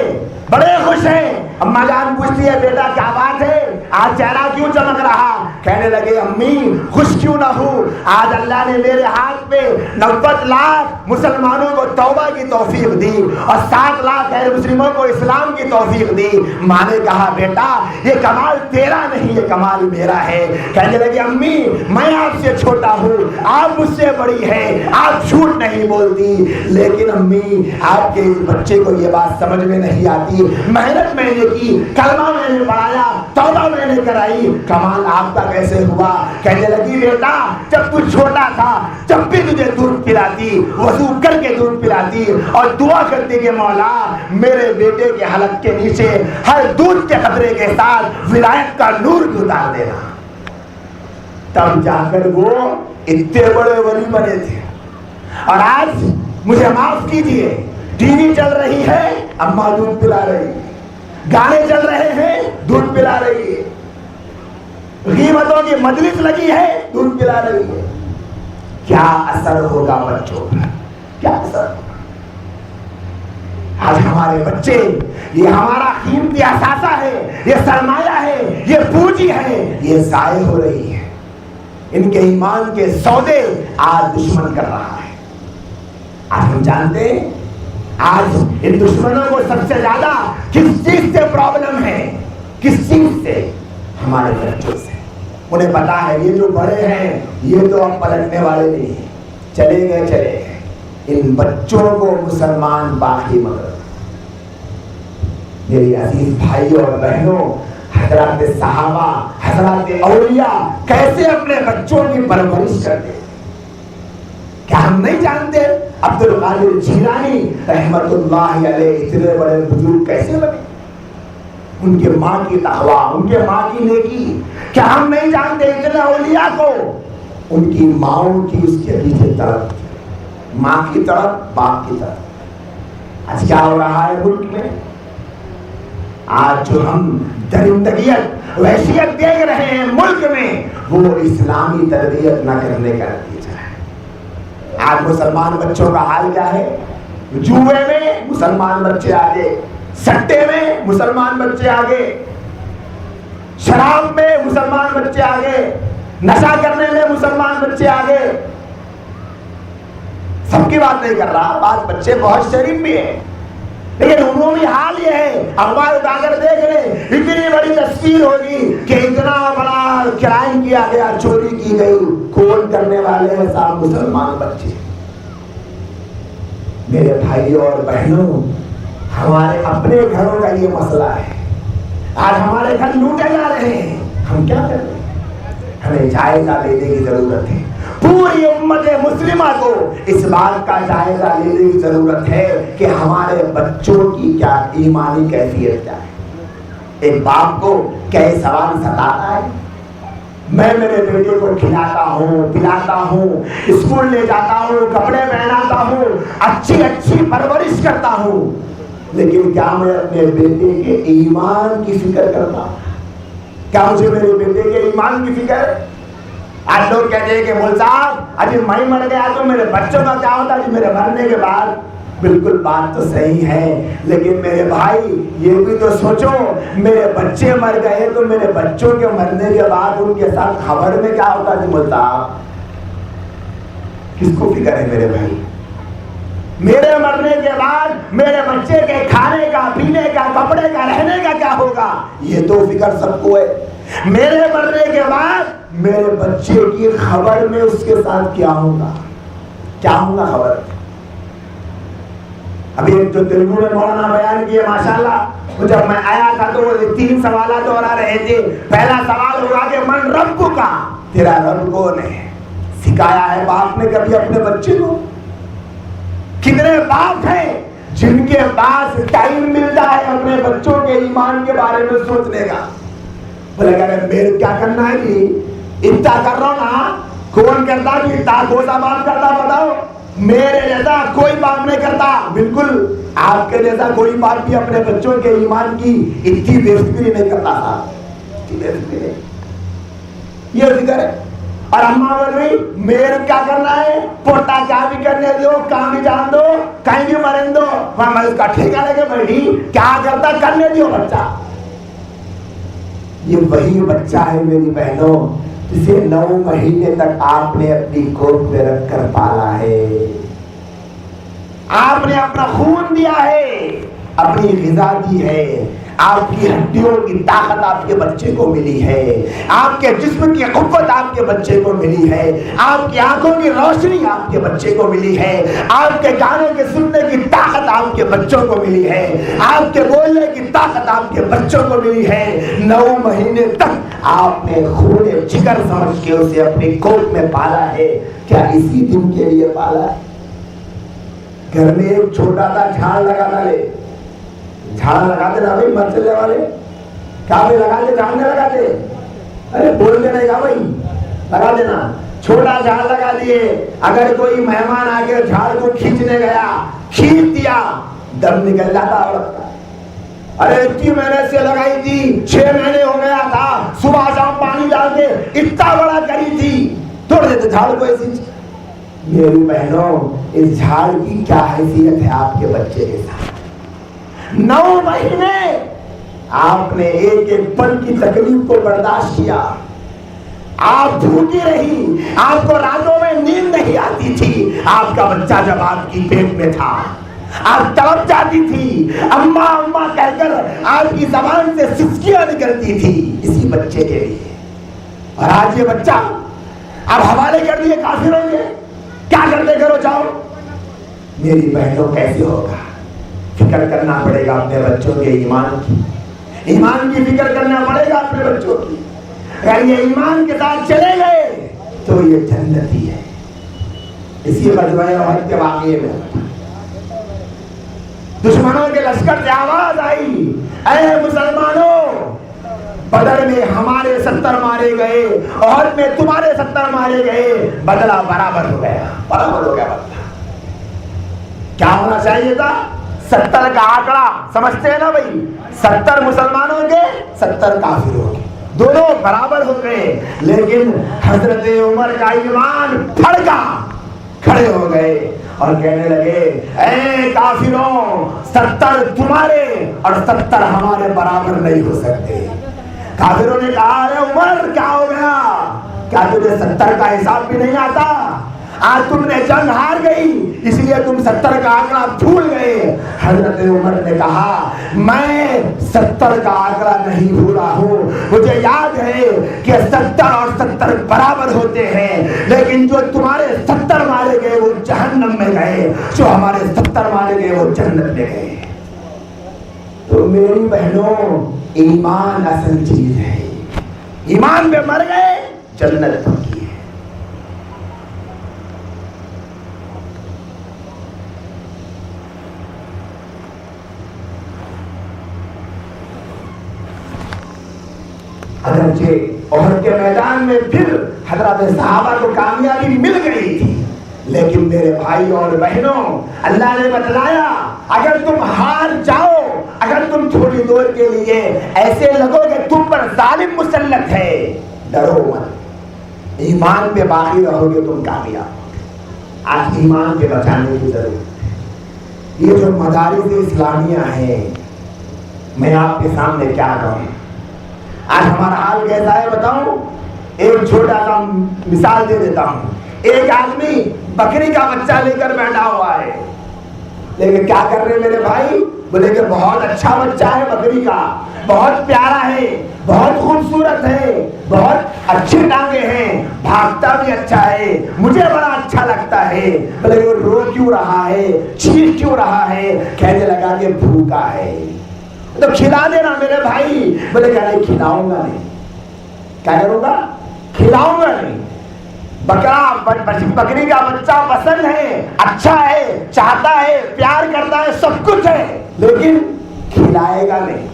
بڑے خوش ہیں، اماں جان پوچھتی ہے بیٹا کیا بات ہے، آج چہرہ کیوں چمک رہا؟ کہنے لگے امی خوش کیوں نہ ہوں، آج اللہ نے میرے ہاتھ میں 90 لاکھ مسلمانوں کو توبہ کی توفیق دی اور 7 لاکھ غیر مسلموں کو اسلام کی توفیق دی۔ ماں نے کہا بیٹا یہ کمال تیرا نہیں، یہ کمال میرا ہے۔ کہنے لگے امی میں آپ سے چھوٹا ہوں، آپ مجھ سے بڑی ہے، آپ جھوٹ نہیں بولتی، لیکن امی آپ کے بچے کو یہ بات سمجھ میں نہیں آتی، محنت میں نے کی، کلمہ میں نے پڑھایا، توبہ میں نے کرائی، کمال آپ کا کیسے ہوا؟ کہنے لگی بیٹا جب تو چھوٹا تھا جب بھی تجھے دودھ پلاتی، وضو کر کے دودھ پلاتی اور دعا کرتی کہ مولا میرے بیٹے کے حلق کے نیچے ہر دودھ کے قطرے کے ساتھ ولایت کا نور اتار دینا، تب جا کر وہ اتنے بڑے ولی بنے تھے۔ اور آج مجھے معاف کیجیے، ٹی وی چل رہی ہے، اماں دودھ پلا رہی ہے، گانے چل رہے ہیں، دودھ پلا رہی ہے، غیبتوں کی مجلس لگی ہے، دودھ پلا رہی ہے۔ کیا اثر ہوگا بچوں پر؟ کیا اثر ہوگا؟ آج ہمارے بچے، یہ ہمارا قیمتی اثاثہ ہے، یہ سرمایہ ہے، یہ پونجی ہے، یہ ضائع ہو رہی ہے۔ ان کے ایمان کے سودے آج دشمن کر رہا ہے۔ آج ہم جانتے ہیں آج ان دشمنوں کو سب سے زیادہ کس چیز سے پرابلم ہے؟ کس چیز سے؟ ہمارے بچوں سے۔ انہیں پتا ہے یہ جو بڑے ہیں یہ تو اب پلٹنے والے نہیں ہیں، چلے گئے، ان بچوں کو مسلمان باقی مگر۔ میری عزیز بھائیوں اور بہنوں، حضرات صحابہ، حضرات اولیاء کیسے اپنے بچوں کی پرورش کرتے؟ کیا ہم نہیں جانتے عبد القادر جیلانی رحمت اللہ علیہ اتنے بڑے بزرگ کیسے بنے؟ ان کے ماں کی تقویٰ، ان کے ماں کی نیکی، کیا ہم نہیں جانتے اتنے اولیاء کو ان کی ماؤں کی اس کے پیچھے طرف، ماں کی طرف، باپ کی طرف؟ آج کیا ہو رہا ہے ملک میں؟ آج جو ہم درندگیت، وحشیت دیکھ رہے ہیں ملک میں، وہ اسلامی تربیت نہ کرنے کا نتیجہ ہے۔ آج مسلمان بچوں کا حال کیا ہے؟ جوئے میں مسلمان بچے آگے، سٹے میں مسلمان بچے آگے، شراب میں مسلمان بچے آگے، نشہ کرنے میں مسلمان بچے آگے۔ سب کی بات نہیں کر رہا، بعض بچے بہت شریف بھی ہیں، لیکن عمومی حال یہ ہے، اخبار اٹھا کر دیکھ لیں، اتنی بڑی تصویر ہوگی کہ اتنا بڑا کرائم کیا گیا، چوری کی گئی، کون کرنے والے ہیں؟ صاحب مسلمان بچے۔ میرے بھائیوں اور بہنوں، ہمارے اپنے گھروں کا یہ مسئلہ ہے۔ آج ہمارے گھر لوٹے جا رہے ہیں، ہم کیا کر رہے ہیں؟ ہمیں جائزہ لینے کی ضرورت ہے۔ پوری امت مسلمہ کو اس بات کا جائزہ لینے کی ضرورت ہے کہ ہمارے بچوں کی کیا ایمانی کیفیت کیا ہے۔ ایک باپ کو کیا یہ سوال ستاتا ہے؟ میں میرے بیٹے کو کھلاتا ہوں، پلاتا ہوں، اسکول لے جاتا ہوں، کپڑے پہناتا ہوں، اچھی پرورش کرتا ہوں، لیکن کیا میں اپنے بیٹے کے ایمان کی فکر کرتا ہوں؟ کیا مجھے میرے بیٹے کے ایمان کی فکر ہے؟ آج لوگ کہتے ہیں کہ مول صاحب اجی میں مر گیا تو میرے بچوں کا کیا ہوتا ہے میرے مرنے کے بعد؟ بالکل بات تو صحیح ہے، لیکن میرے بھائی یہ بھی تو سوچو، میرے بچے مر گئے تو میرے بچوں کے مرنے کے بعد ان کے ساتھ خبر میں کیا ہوتا جی مول صاحب؟ کس کو فکر ہے میرے بھائی؟ میرے مرنے کے بعد میرے بچے کے کھانے کا، پینے کا، کپڑے کا، رہنے کا کیا ہوگا؟ یہ تو فکر سب کو ہے۔ میرے مرنے کے بعد میرے بچے کی خبر میں اس کے ساتھ کیا ہوگا، کیا ہوگا خبر؟ ابھی ایک جو تیلگو میں مولانا بیان کیے ماشاءاللہ، جب میں آیا تھا تو وہ 3 سوالات دہرا رہے تھے۔ پہلا سوال ہوگا کہ من رب کا، تیرا رب کون ہے؟ سکھایا ہے باپ نے کبھی اپنے بچے کو؟ کتنے باپ ہیں جن کے پاس ٹائم ملتا ہے اپنے بچوں کے ایمان کے بارے میں سوچنے کا؟ بولے کہ میرے کیا کرنا ہے جی، اتنا کر رہا ہوں نا، کون کرتا جی، اتنا کوسا بات کرتا بتاؤ، میرے جیسا کوئی باپ نہیں کرتا. بالکل آپ کے جیسا کوئی باپ بھی اپنے بچوں کے ایمان کی اتنی بے فکری نہیں کرتا تھا. یہ فکر ہے. اور اماں بول رہی میرے کیا کرنا ہے, پوتا کیا بھی کرنے دو, کام بھی جان دو, کہیں بھی مرن دو, میں اس کا ٹھیکہ لے کے بیٹھی, کیا کرتا کرنے دو بچہ. یہ وہی بچہ ہے میری بہنوں جسے 9 مہینے تک آپ نے اپنی گود میں رکھ کر پالا ہے. آپ نے اپنا خون دیا ہے, اپنی غذا دی ہے, آپ کی ہڈیوں کی طاقت آپ کے بچے کو ملی ہے, آپ کے جسم کی قوت آپ کے بچے کو ملی ہے, آپ کی آنکھوں کی روشنی آپ کے بچے کو ملی ہے, آپ کے گانوں کے سننے کی طاقت آپ کے بچوں کو ملی ہے, آپ کے بولنے کی طاقت آپ کے بچوں کو ملی ہے. 9 مہینے تک آپ نے خون جگر سمجھ کے اسے اپنی گود میں پالا ہے. کیا اسی دن کے لیے پالا ہے؟ گھر میں ایک چھوٹا سا جھاڑ لگانا لے, جھاڑ لگاتے نا بھائی, مر چلنے والے کیا بھی لگاتے, جھاڑنے لگاتے, ارے بولتے نہیں کہا بھائی لگا دینا. چھوٹا جھاڑ لگا دیے, اگر کوئی مہمان آ کے جھاڑ کو کھینچنے گیا, کھینچ دیا, دم نکل جاتا عورت کا. ارے اتنی محنت سے لگائی تھی, 6 مہینے ہو گیا تھا, صبح شام پانی ڈال کے اتنا بڑا کری تھی, توڑ دیتے جھاڑ کو ایسی. میری بہنوں اس جھاڑ کی کیا حیثیت ہے آپ کے بچے کے ساتھ؟ 9 مہینے آپ نے ایک ایک پل کی تکلیف کو برداشت کیا. آپ بھوکی رہی, آپ کو راتوں میں نیند نہیں آتی تھی. آپ کا بچہ جب آپ کی پیٹ میں تھا آپ تڑپ جاتی تھی, اماں اماں کہہ کر آپ کی زبان سے سسکیاں نکلتی تھی اسی بچے کے لیے. اور آج یہ بچہ اب حوالے کر دیے کافروں کے, کیا کرتے کرو جاؤ. میری بہنوں کیسے ہوگا؟ فکر کرنا پڑے گا اپنے بچوں کے ایمان کی, ایمان کی فکر کرنا پڑے گا اپنے بچوں کی. اگر یہ ایمان کے ساتھ چلے گئے تو یہ جنتی ہے. اسی غزوہ احد کے واقعے میں دشمنوں کے لشکر سے آواز آئی, اے مسلمانوں, بدر میں ہمارے 70 مارے گئے, احد میں تمہارے 70 مارے گئے, بدلہ برابر ہو گیا, برابر ہو گیا بدلہ. کیا ہونا چاہیے تھا؟ 70 کا آنکڑا سمجھتے ہیں نا بھائی, 70 مسلمانوں کے 70 کافروں کے, دونوں برابر ہو گئے. لیکن حضرت عمر کا ایمان پھڑکا, کھڑے ہو گئے اور کہنے لگے اے کافروں, 70 تمہارے اور 70 ہمارے برابر نہیں ہو سکتے. کافروں نے کہا اے عمر کیا ہو گیا, کیا تجھے 70 کا حساب بھی نہیں آتا؟ آج تم نے جنگ ہار گئی اس لیے تم 70 کا آنکڑا بھول گئے. حضرت عمر نے کہا میں 70 کا آنکڑا نہیں بھولا ہوں, مجھے یاد ہے کہ 70 اور 70 برابر ہوتے ہیں, لیکن جو تمہارے 70 مارے گئے وہ جہنم میں گئے, جو ہمارے 70 مارے گئے وہ جنت میں گئے. تو میری بہنوں ایمان اصل چیز ہے, ایمان پہ مر گئے جنت کی ہے. اگرچہ احد کے میدان میں پھر حضرات صحابہ کو کامیابی مل گئی تھی, لیکن میرے بھائی اور بہنوں اللہ نے بتلایا اگر تم ہار جاؤ, اگر تم تھوڑی دور کے لیے ایسے لگو کہ تم پر ظالم مسلط ہے, ڈرو مت, ایمان پہ باقی رہو گے تم کامیاب ہوگے. آج ایمان پہ بچانے کی ضرورت ہے. یہ جو مدارس اسلامیہ ہیں, میں آپ کے سامنے کیا کہوں, آج ہمارا حال کیسا ہے بتاؤں. ایک چھوٹا سا مثال دے دیتا ہوں. ایک آدمی بکری کا بچہ لے کر بیٹھا ہوا ہے, لیکن کیا کر رہے میرے بھائی, بولے کہ بہت اچھا بچہ ہے بکری کا, بہت پیارا ہے, بہت خوبصورت ہے, بہت اچھی ٹانگیں ہیں, بھاگتا بھی اچھا ہے, مجھے بڑا اچھا لگتا ہے. بولے وہ رو کیوں رہا ہے, چیخ کیوں رہا ہے, کہنے لگا کہ بھوکا ہے. تو کھلا دینا میرے بھائی. بولے کہ نہیں کھلاؤں گا نہیں. کیا کروں گا, کھلاؤں گا نہیں. بکری کا بچہ پسند ہے, اچھا ہے, چاہتا ہے, پیار کرتا ہے, سب کچھ ہے, لیکن کھلائے گا نہیں.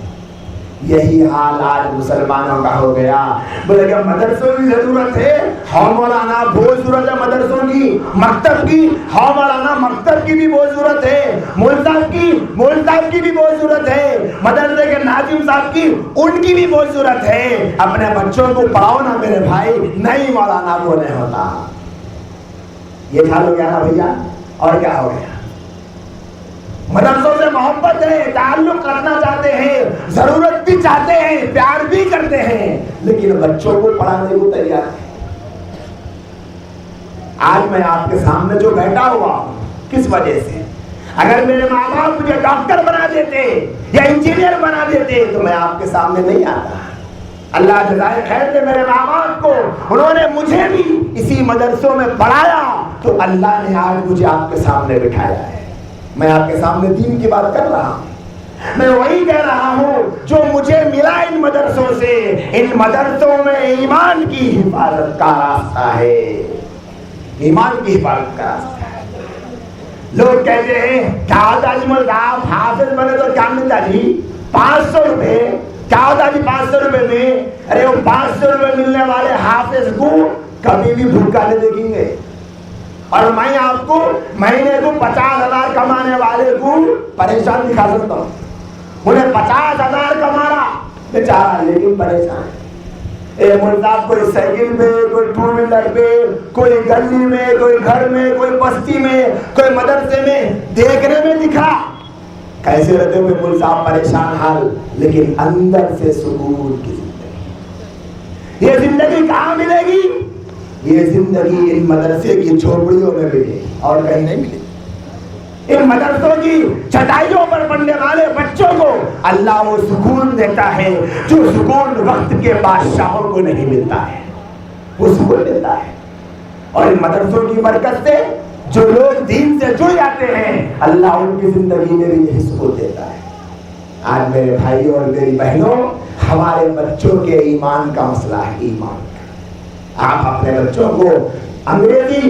یہی حال آج مسلمانوں کا ہو گیا. بولے کہ مدرسوں کی ضرورت ہے, ہاں مولانا بہت ضرورت ہے مدرسوں کی, مکتب کی, ہاں مولانا مکتب کی بھی بہت ضرورت ہے, مول صاحب کی بھی بہت ضرورت ہے, مدرسے کے ناظم صاحب کی ان کی بھی بہت ضرورت ہے. اپنے بچوں کو پڑھاؤ نا میرے بھائی. نہیں مولانا وہ نہیں ہوتا. یہ حال ہو گیا نا بھیا. اور کیا ہو گیا؟ مدرسوں سے محبت ہے, تعلق رکھنا چاہتے ہیں, ضرورت بھی چاہتے ہیں, پیار بھی کرتے ہیں, لیکن بچوں کو پڑھانے کو تیار ہے. آج میں آپ کے سامنے جو بیٹھا ہوا ہوں, کس وجہ سے؟ اگر میرے ماں باپ مجھے ڈاکٹر بنا دیتے یا انجینئر بنا دیتے تو میں آپ کے سامنے نہیں آتا. اللہ جزائے خیر دے میرے ماں باپ کو, انہوں نے مجھے بھی اسی مدرسوں میں پڑھایا تو اللہ نے آج مجھے آپ کے سامنے بٹھایا ہے. میں آپ کے سامنے دین کی بات کر رہا ہوں. میں وہی کہہ رہا ہوں جو مجھے ملا ان مدرسوں سے. ان مدرسوں میں ایمان کی حفاظت کا راستہ ہے, ایمان کی حفاظت کا راستہ ہے. لوگ کہتے ہیں کیا ہوتا اجمل صاحب حافظ بنے تو کیا ملتا جی؟ 500 روپے. کیا ہوتا جی 500 روپے میں؟ ارے وہ 500 روپے ملنے والے حافظ کو کبھی بھی بھوکا نہیں دیکھیں گے. اور میں آپ کو مہینے کو 50,000 کمانے والے کو پریشان دکھا سکتا ہوں. انہیں 50,000 کمانا بیچارہ لیکن پریشان. صاحب کوئی سائیکل پہ, کوئی 2 ویلر پہ, کوئی گلی میں, کوئی گھر میں, کوئی بستی میں, کوئی مدرسے میں دیکھنے میں دکھا کیسے رہتے ہوئے مول صاحب پریشان حال, لیکن اندر سے سکون کی زندگی. یہ زندگی کہاں ملے گی؟ یہ زندگی ان مدرسے کی جھوپڑیوں میں ملے اور کہیں نہیں ملے. ان مدرسوں کی چٹائیوں پر پڑھنے والے بچوں کو اللہ وہ سکون دیتا ہے جو سکون وقت کے بادشاہوں کو نہیں ملتا ہے. وہ سکون ملتا ہے. اور ان مدرسوں کی برکت سے جو لوگ دین سے جڑ جاتے ہیں اللہ ان کی زندگی میں بھی یہی سکون دیتا ہے. آج میرے بھائیوں اور میری بہنوں, ہمارے بچوں کے ایمان کا مسئلہ ہے. ایمان آپ اپنے بچوں کو انگریزی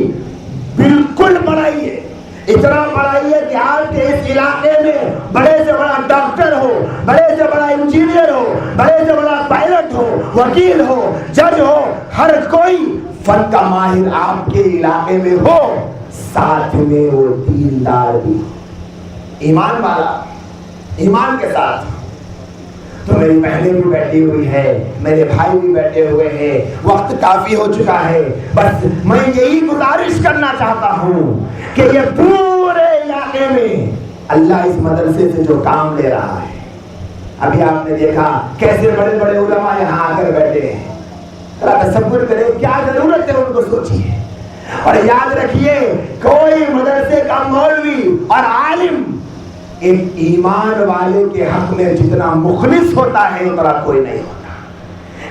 بالکل پڑھائیے, اتنا پڑھائیے کہ آپ کے اس علاقے میں بڑے سے بڑا ڈاکٹر ہو, بڑے سے بڑا انجینئر ہو, بڑے سے بڑا پائلٹ ہو, وکیل ہو, جج ہو, ہر کوئی فن کا ماہر آپ کے علاقے میں ہو, ساتھ میں وہ دیندار بھی, ایمان والا, ایمان کے ساتھ. تو میری بہنیں بھی بیٹھی ہوئی ہے, میرے بھائی بھی بیٹھے ہوئے ہیں, وقت کافی ہو چکا ہے. بس میں یہی گزارش کرنا چاہتا ہوں کہ یہ پورے علاقے میں اللہ اس مدرسے سے جو کام لے رہا ہے, ابھی آپ نے دیکھا کیسے بڑے بڑے علماء یہاں آ کر بیٹھے ہیں. تصور کرے کیا ضرورت ہے, ان کو سوچیے. اور یاد رکھیے کوئی مدرسے کا مولوی اور عالم ایک ایمان والے کے حق میں جتنا مخلص ہوتا ہے اتنا کوئی نہیں ہوتا.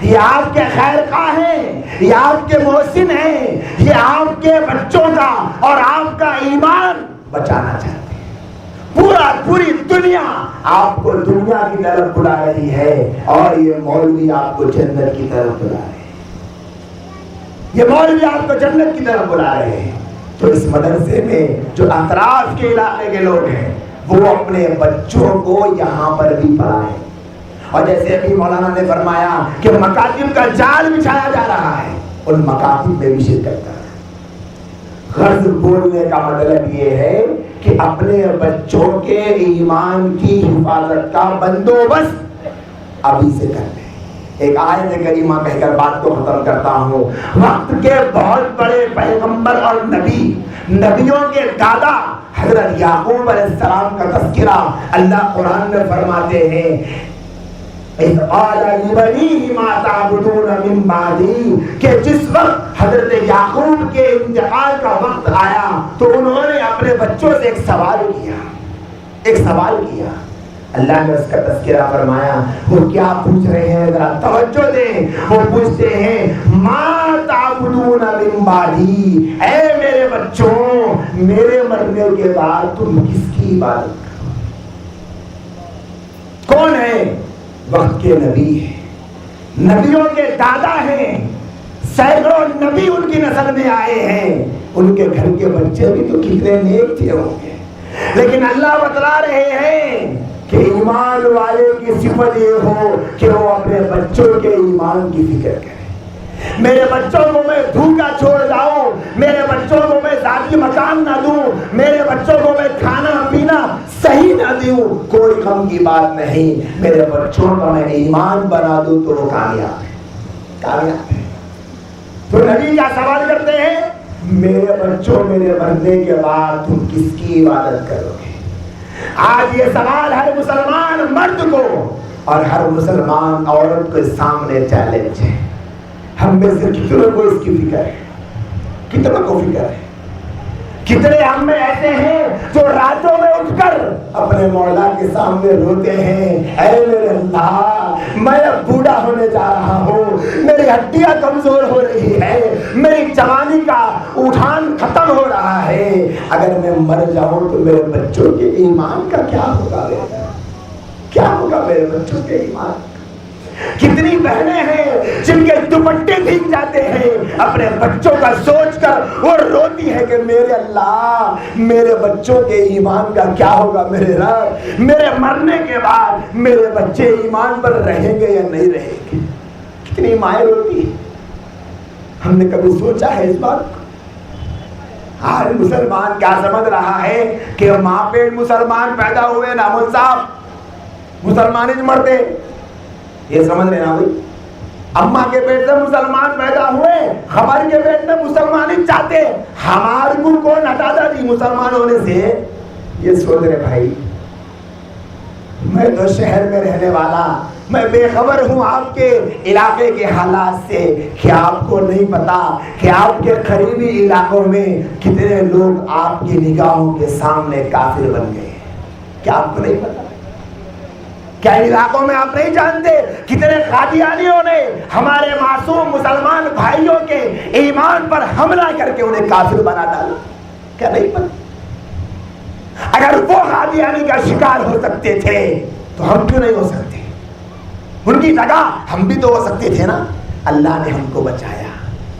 یہ آپ کے خیر خواہ ہیں, یہ آپ کے محسن ہیں, یہ آپ کے بچوں کا اور آپ کا ایمان بچانا چاہتے ہیں. پوری دنیا آپ کو دنیا کی طرف بلا رہی ہے اور یہ مولوی آپ کو جنت کی طرف بلا رہے ہیں. یہ مولوی آپ کو جنت کی طرف بلا رہے ہیں. تو اس مدرسے میں جو اطراف کے علاقے کے لوگ ہیں وہ اپنے بچوں کو یہاں پر بھی پڑھائیں. اور جیسے ابھی مولانا نے فرمایا کہ مکاتب کا جال بچھایا جا رہا ہے, ان مکاتب میں بھی شرکت کریں. غرض بولنے کا مطلب یہ ہے کہ اپنے بچوں کے ایمان کی حفاظت کا بندوبست ابھی سے کر لیں. ایک آیت کریمہ کہہ کر بات کو ختم کرتا ہوں. وقت کے بہت بڑے پیغمبر اور نبیوں کے دادا حضرت یعقوب علیہ السلام کا تذکرہ اللہ قرآن میں فرماتے ہیں, اِذْ قَالَ لِبَنِيهِ مَا تَعْبُدُونَ مِن بَعْدِي, کہ جس وقت حضرت یعقوب کے انتقال کا وقت آیا تو انہوں نے اپنے بچوں سے ایک سوال کیا. اللہ نے اس کا تذکرہ فرمایا. وہ کیا پوچھ رہے ہیں, ذرا توجہ دیں. وہ پوچھتے ہیں ما تعبدون من بعدی, اے میرے بچوں میرے مرنے کے بعد تم کس کی عبادت کرو. کون ہے؟ وقت کے نبی ہیں, نبیوں کے دادا ہیں, سینکڑوں نبی ان کی نسل میں آئے ہیں. ان کے گھر کے بچے بھی تو کتنے نیک تھے ہوں گے, لیکن اللہ بتلا رہے ہیں کہ ایمان والے کی صفت یہ ہو کہ وہ اپنے بچوں کے ایمان کی فکر کرے. میرے بچوں کو میں بھوکا چھوڑ جاؤں, میرے بچوں کو میں ذاتی مکان نہ دوں, میرے بچوں کو میں کھانا پینا صحیح نہ دوں, کوئی غم کی بات نہیں. میرے بچوں کا میں ایمان بنا دوں تو وہ کامیاب ہے, کامیاب ہے. تو نبی کیا سوال کرتے ہیں, میرے بچوں میرے مرنے کے بعد تم کس کی عبادت کرو گے؟ آج یہ سوال ہر مسلمان مرد کو اور ہر مسلمان عورت کے سامنے چیلنج ہے. ہم میں سے کتنوں کو اس کی فکر ہے؟ کتنوں کو فکر ہے؟ کتنے ہم میں ایسے ہیں جو راتوں میں اٹھ کر اپنے مولا کے سامنے روتے ہیں, اے میرے اللہ میں اب بوڑھا ہونے جا رہا ہوں, میری ہڈیاں کمزور ہو رہی ہے, میری جوانی کا اٹھان ختم ہو رہا ہے, اگر میں مر جاؤں تو میرے بچوں کے ایمان کا کیا ہوگا؟ کیا ہوگا میرے بچوں کے ایمان؟ کتنی بہنیں ہیں جن کے دوپٹے بھیگ جاتے ہیں اپنے بچوں کا سوچ کر, وہ روتی ہے کہ میرے اللہ میرے بچوں کے ایمان کا کیا ہوگا؟ میرے رب میرے مرنے کے بعد میرے بچے ایمان پر رہیں گے یا نہیں رہیں گے؟ کتنی مائیں روتی ہیں. ہم نے کبھی سوچا ہے اس بات کو؟ ہر مسلمان کیا سمجھ رہا ہے کہ ماں پیٹ مسلمان پیدا ہوئے نامل صاحب مسلمان ہی مرتے, یہ سمجھ رہے نا بھائی؟ اماں کے پیٹ سے مسلمان پیدا ہوئے, خبر کے پیٹ میں مسلمان ہی چاہتے, ہمارے کو کون ہٹاتا تھی مسلمان ہونے سے؟ یہ سوچ رہے بھائی میں تو شہر میں رہنے والا, میں بے خبر ہوں آپ کے علاقے کے حالات سے. کیا آپ کو نہیں پتا کہ آپ کے قریبی علاقوں میں کتنے لوگ آپ کی نگاہوں کے سامنے کافر بن گئے؟ کیا آپ کو نہیں پتا؟ کیا علاقوں میں آپ نہیں جانتے کتنے قادیانیوں نے ہمارے معصوم مسلمان بھائیوں کے ایمان پر حملہ کر کے انہیں کافر بنا ڈالا؟ کیا نہیں پتا؟ اگر وہ قادیانی کا شکار ہو سکتے تھے تو ہم کیوں نہیں ہو سکتے؟ ان کی جگہ ہم بھی تو ہو سکتے تھے نا. اللہ نے ہم کو بچایا,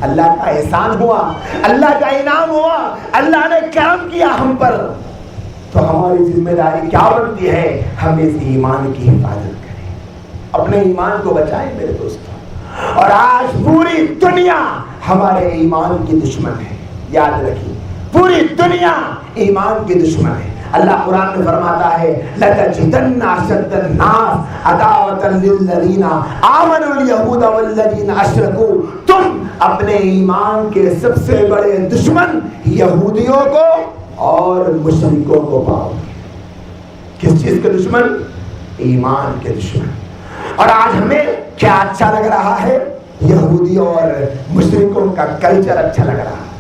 اللہ کا احسان ہوا, اللہ کا انعام ہوا, اللہ نے کرم کیا ہم پر, تو ہماری ذمہ داری کیا بنتی ہے؟ ہم اس ایمان کی حفاظت کریں, اپنے ایمان کو بچائیں میرے دوستوں. اور آج پوری دنیا ہمارے ایمان کی دشمن ہے, یاد رکھیے پوری دنیا ایمان کی دشمن ہے. اللہ قرآن میں فرماتا ہے لَتَجِدَنَّ أَشَدَّ النَّاسِ عَدَاوَةً لِلَّذِينَ آمَنُوا الْيَهُودَ وَالَّذِينَ أَشْرَكُوا, تم اپنے ایمان کے سب سے بڑے دشمن یہودیوں کو اور مشرکوں کو پاؤ گے. کس چیز کے دشمن؟ ایمان کے دشمن. اور آج ہمیں کیا اچھا لگ رہا ہے؟ یہودیوں اور مشرکوں کا کلچر اچھا لگ رہا ہے.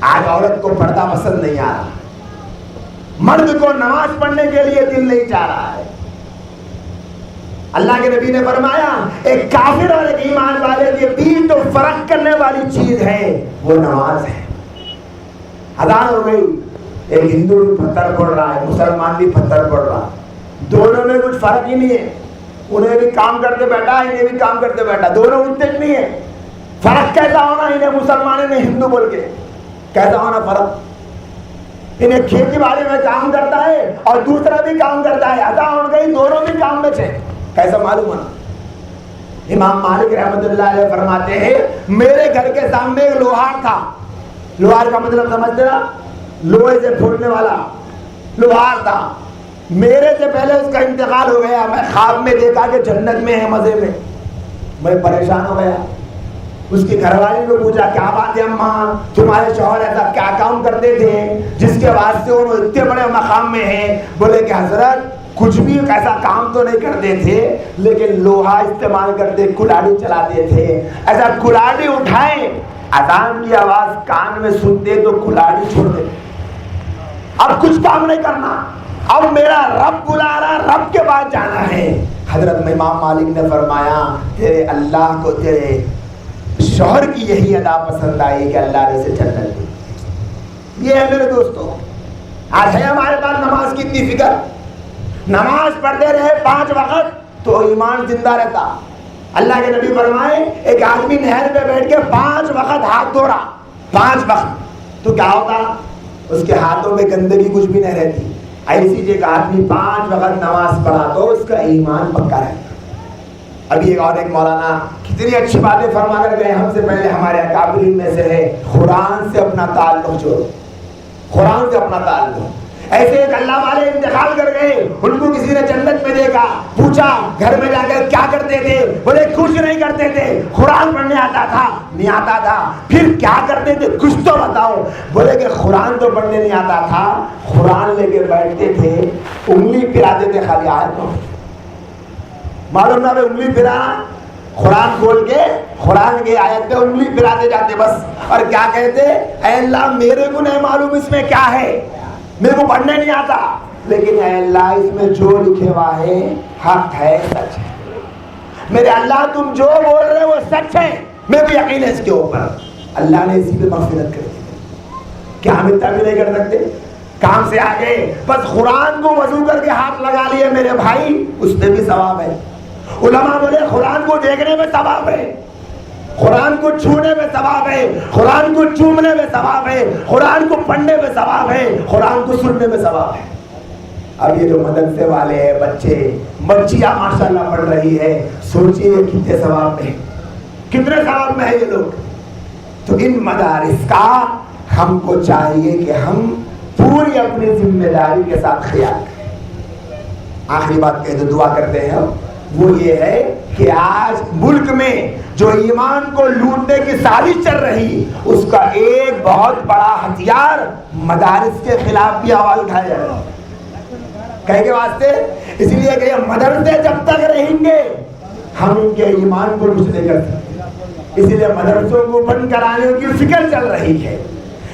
آج عورت کو پردہ پسند نہیں آ رہا, مرد کو نماز پڑھنے کے لیے دل نہیں چاہ رہا ہے. اللہ کے نبی نے فرمایا ایک کافر اور ایک ایمان والے کے بیچ جو فرق کرنے والی چیز ہے وہ نماز ہے. اذان ہو گئی, ایک ہندو بھی پتھر پڑ رہا ہے, مسلمان بھی پتھر پڑ رہا, دونوں میں کچھ فرق ہی نہیں ہے. انہیں بھی کام کرتے بیٹھا, انہیں بھی کام کرتے بیٹھا, دونوں اٹھتے نہیں ہے. فرق کیسا ہونا؟ انہیں مسلمان انہیں ہندو بول کے کیسا ہونا فرق؟ انہیں کھیتی باڑی میں کام کرتا ہے اور دوسرا بھی کام کرتا ہے, اذان ہو گئی, دونوں بھی کام میں تھے, کیسا معلوم ہونا؟ امام مالک رحمۃ اللہ علیہ فرماتے ہیں میرے گھر کے سامنے ایک لوہار تھا. لوہار کا مطلب سمجھتے نا, لوہے سے پھوڑنے والا لوہار تھا. میرے سے پہلے اس کا انتقال ہو گیا. میں خواب میں دیکھا کہ جنت میں ہے, مزے میں پریشان ہو گیا. اس کی گھر والی کو پوچھا کیا بات ہے اماں, تمہارے شوہر ایسا کیا کام کرتے تھے جس کے واسطے انہوں اتنے بڑے مقام میں ہیں؟ بولے کہ حضرت کچھ بھی ایسا کام تو نہیں کرتے تھے, لیکن لوہا استعمال کرتے, کلاڑی چلاتے تھے. ایسا کلاڑی اٹھائیں, اذان کی آواز کان میں سنتے تو کلاڑی چھوڑ دے. اب کچھ کام نہیں کرنا, اب میرا رب بلا رہا, رب کے پاس جانا ہے. حضرت امام مالک نے فرمایا تیرے اللہ کو تیرے شوہر کی یہی ادا پسند آئی کہ اللہ نے اسے جنت دی. یہ ہے میرے دوستوں, آج ہے ہمارے پاس نماز کی اتنی فکر. نماز پڑھتے رہے 5 وقت تو ایمان زندہ رہتا. اللہ کے نبی فرمائے ایک آدمی نہر پہ بیٹھ کے 5 وقت ہاتھ دھو رہا, 5 وقت, تو کیا ہوتا؟ اس کے ہاتھوں میں گندگی کچھ بھی نہیں رہتی. ایسی جگہ آدمی 5 وقت نماز پڑھا تو اس کا ایمان پکا ہے. ابھی ایک مولانا کتنی اچھی باتیں فرما کر گئے ہم سے پہلے, ہمارے اکابرین میں سے ہے, قرآن سے اپنا تعلق جوڑو, قرآن سے اپنا تعلق. ایسے ایک اللہ والے انتقال کر گئے, ان کو کسی نے جنت میں دیکھا, پوچھا گھر میں جا کر کیا کرتے تھے, بولے کچھ نہیں کرتے تھے, قرآن پڑھنے آتا تھا, نہیں آتا تھا. پھر کیا کرتے تھے کچھ تو بتاؤ. بولے کہ قرآن تو پڑھنے نہیں آتا تھا, قرآن لے کے بیٹھتے تھے, انگلی پھراتے تھے خالی آیت کو. معلوم نہ انگلی پھرانا, قرآن کھول کے قرآن کی آیت پہ انگلی پھراتے جاتے بس. اور کیا کہتے, اے اللہ میرے کو نہیں معلوم اس میں کیا ہے, میرے کو پڑھنے نہیں آتا, لیکن اے اللہ اس میں جو لکھے ہوا ہے حق ہے, سچ ہے. میرے اللہ تم جو بول رہے وہ سچ ہے, میرے کو یقین ہے اس کے اوپر. اللہ نے اسی پہ مغفرت کر دی. کیا ہم اتنا بھی نہیں کر سکتے؟ کام سے آگے بس قرآن کو وضو کر کے ہاتھ لگا لیے میرے بھائی, اس میں بھی ثواب ہے. علماء بولے قرآن کو دیکھنے میں ثواب ہے, قرآن کو چھونے میں ثواب ہے, قرآن کو چومنے میں ثواب ہے, قرآن کو پڑھنے میں ثواب ہے, قرآن کو سننے میں ثواب ہے. اب یہ جو مدرسے والے ہیں, بچے بچیاں ماشاءاللہ پڑھ رہی ہے, سوچئے کتنے ثواب میں, کتنے ثواب میں ہے یہ لوگ. تو ان مدارس کا ہم کو چاہیے کہ ہم پوری اپنی ذمہ داری کے ساتھ خیال کریں. آخری بات کہہ دو, دعا کرتے ہیں ہم, وہ یہ ہے کہ آج ملک میں جو ایمان کو لوٹنے کی سازش چل رہی, اس کا ایک بہت بڑا ہتھیار مدارس کے خلاف بھی آواز اٹھایا جائے گا. کہنے کے واسطے اس لیے کہ یہ مدرسے جب تک رہیں گے ہم ان کے ایمان کو کچھ نہیں کر سکتے. اس لیے مدرسوں کو بند کرانے کی فکر چل رہی ہے.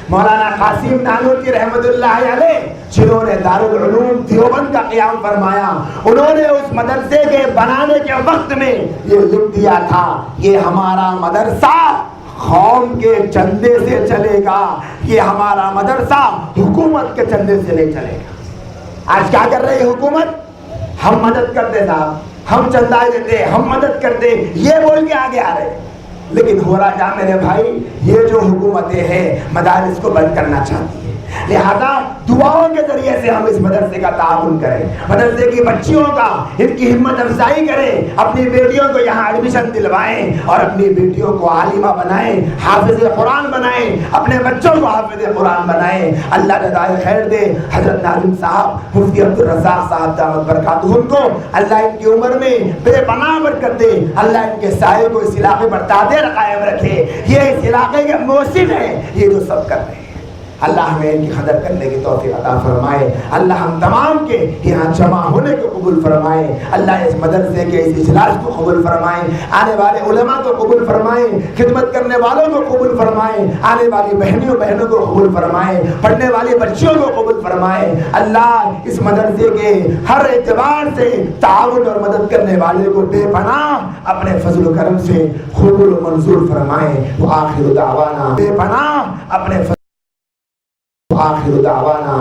مولانا قاسم نانوتوی رحمت اللہ علیہ, جنہوں نے دارالعلوم دیوبند کا قیام فرمایا, انہوں نے اس مدرسے کے بنانے کے وقت میں یہ لکھ دیا تھا, یہ ہمارا مدرسہ قوم کے چندے سے چلے گا, یہ ہمارا مدرسہ حکومت کے چندے سے نہیں چلے گا. آج کیا کر رہی حکومت, ہم مدد کرتے صاحب, ہم چندہ دیتے, ہم مدد کرتے, یہ بول کے آگے آ رہے. لیکن ہو رہا کیا میرے بھائی, یہ جو حکومتیں ہیں مدارس کو بند کرنا چاہتی ہیں. لہذا دعاؤں کے ذریعے سے ہم اس مدرسے کا تعاون کریں, مدرسے کی بچیوں کا ان کی ہمت افزائی کریں, اپنی بیٹیوں کو یہاں ایڈمیشن دلوائیں اور اپنی بیٹیوں کو عالمہ بنائیں, حافظ قرآن بنائیں, اپنے بچوں کو حافظ قرآن بنائیں. اللہ جزائے خیر دے حضرت ناظم صاحب, مفتی عبدالرزاق صاحب دامت برکاتہم کو اللہ ان کی عمر میں بے پناہ برکت دے, اللہ ان کے سائے کو اس علاقے پر دائر قائم رکھے. یہ اس علاقے کے محسن ہیں, یہ جو سب کر رہے ہیں. اللہ ہمیں ان کی قدر کرنے کی توفیق عطا فرمائے. اللہ ہم تمام کے یہاں جمع ہونے کو قبول فرمائے. اللہ اس مدرسے کے اس اجلاس کو قبول فرمائے, آنے والے علماء کو قبول فرمائے, خدمت کرنے والوں کو قبول فرمائے, آنے والی بہنوں کو قبول فرمائے, پڑھنے والی بچیوں کو قبول فرمائے. اللہ اس مدرسے کے ہر اعتبار سے تعاون اور مدد کرنے والے کو بے پناہ اپنے فضل و کرم سے قبول و منظور فرمائے. وآخر دعوانا, بے پناہ اپنے آخر دعوانا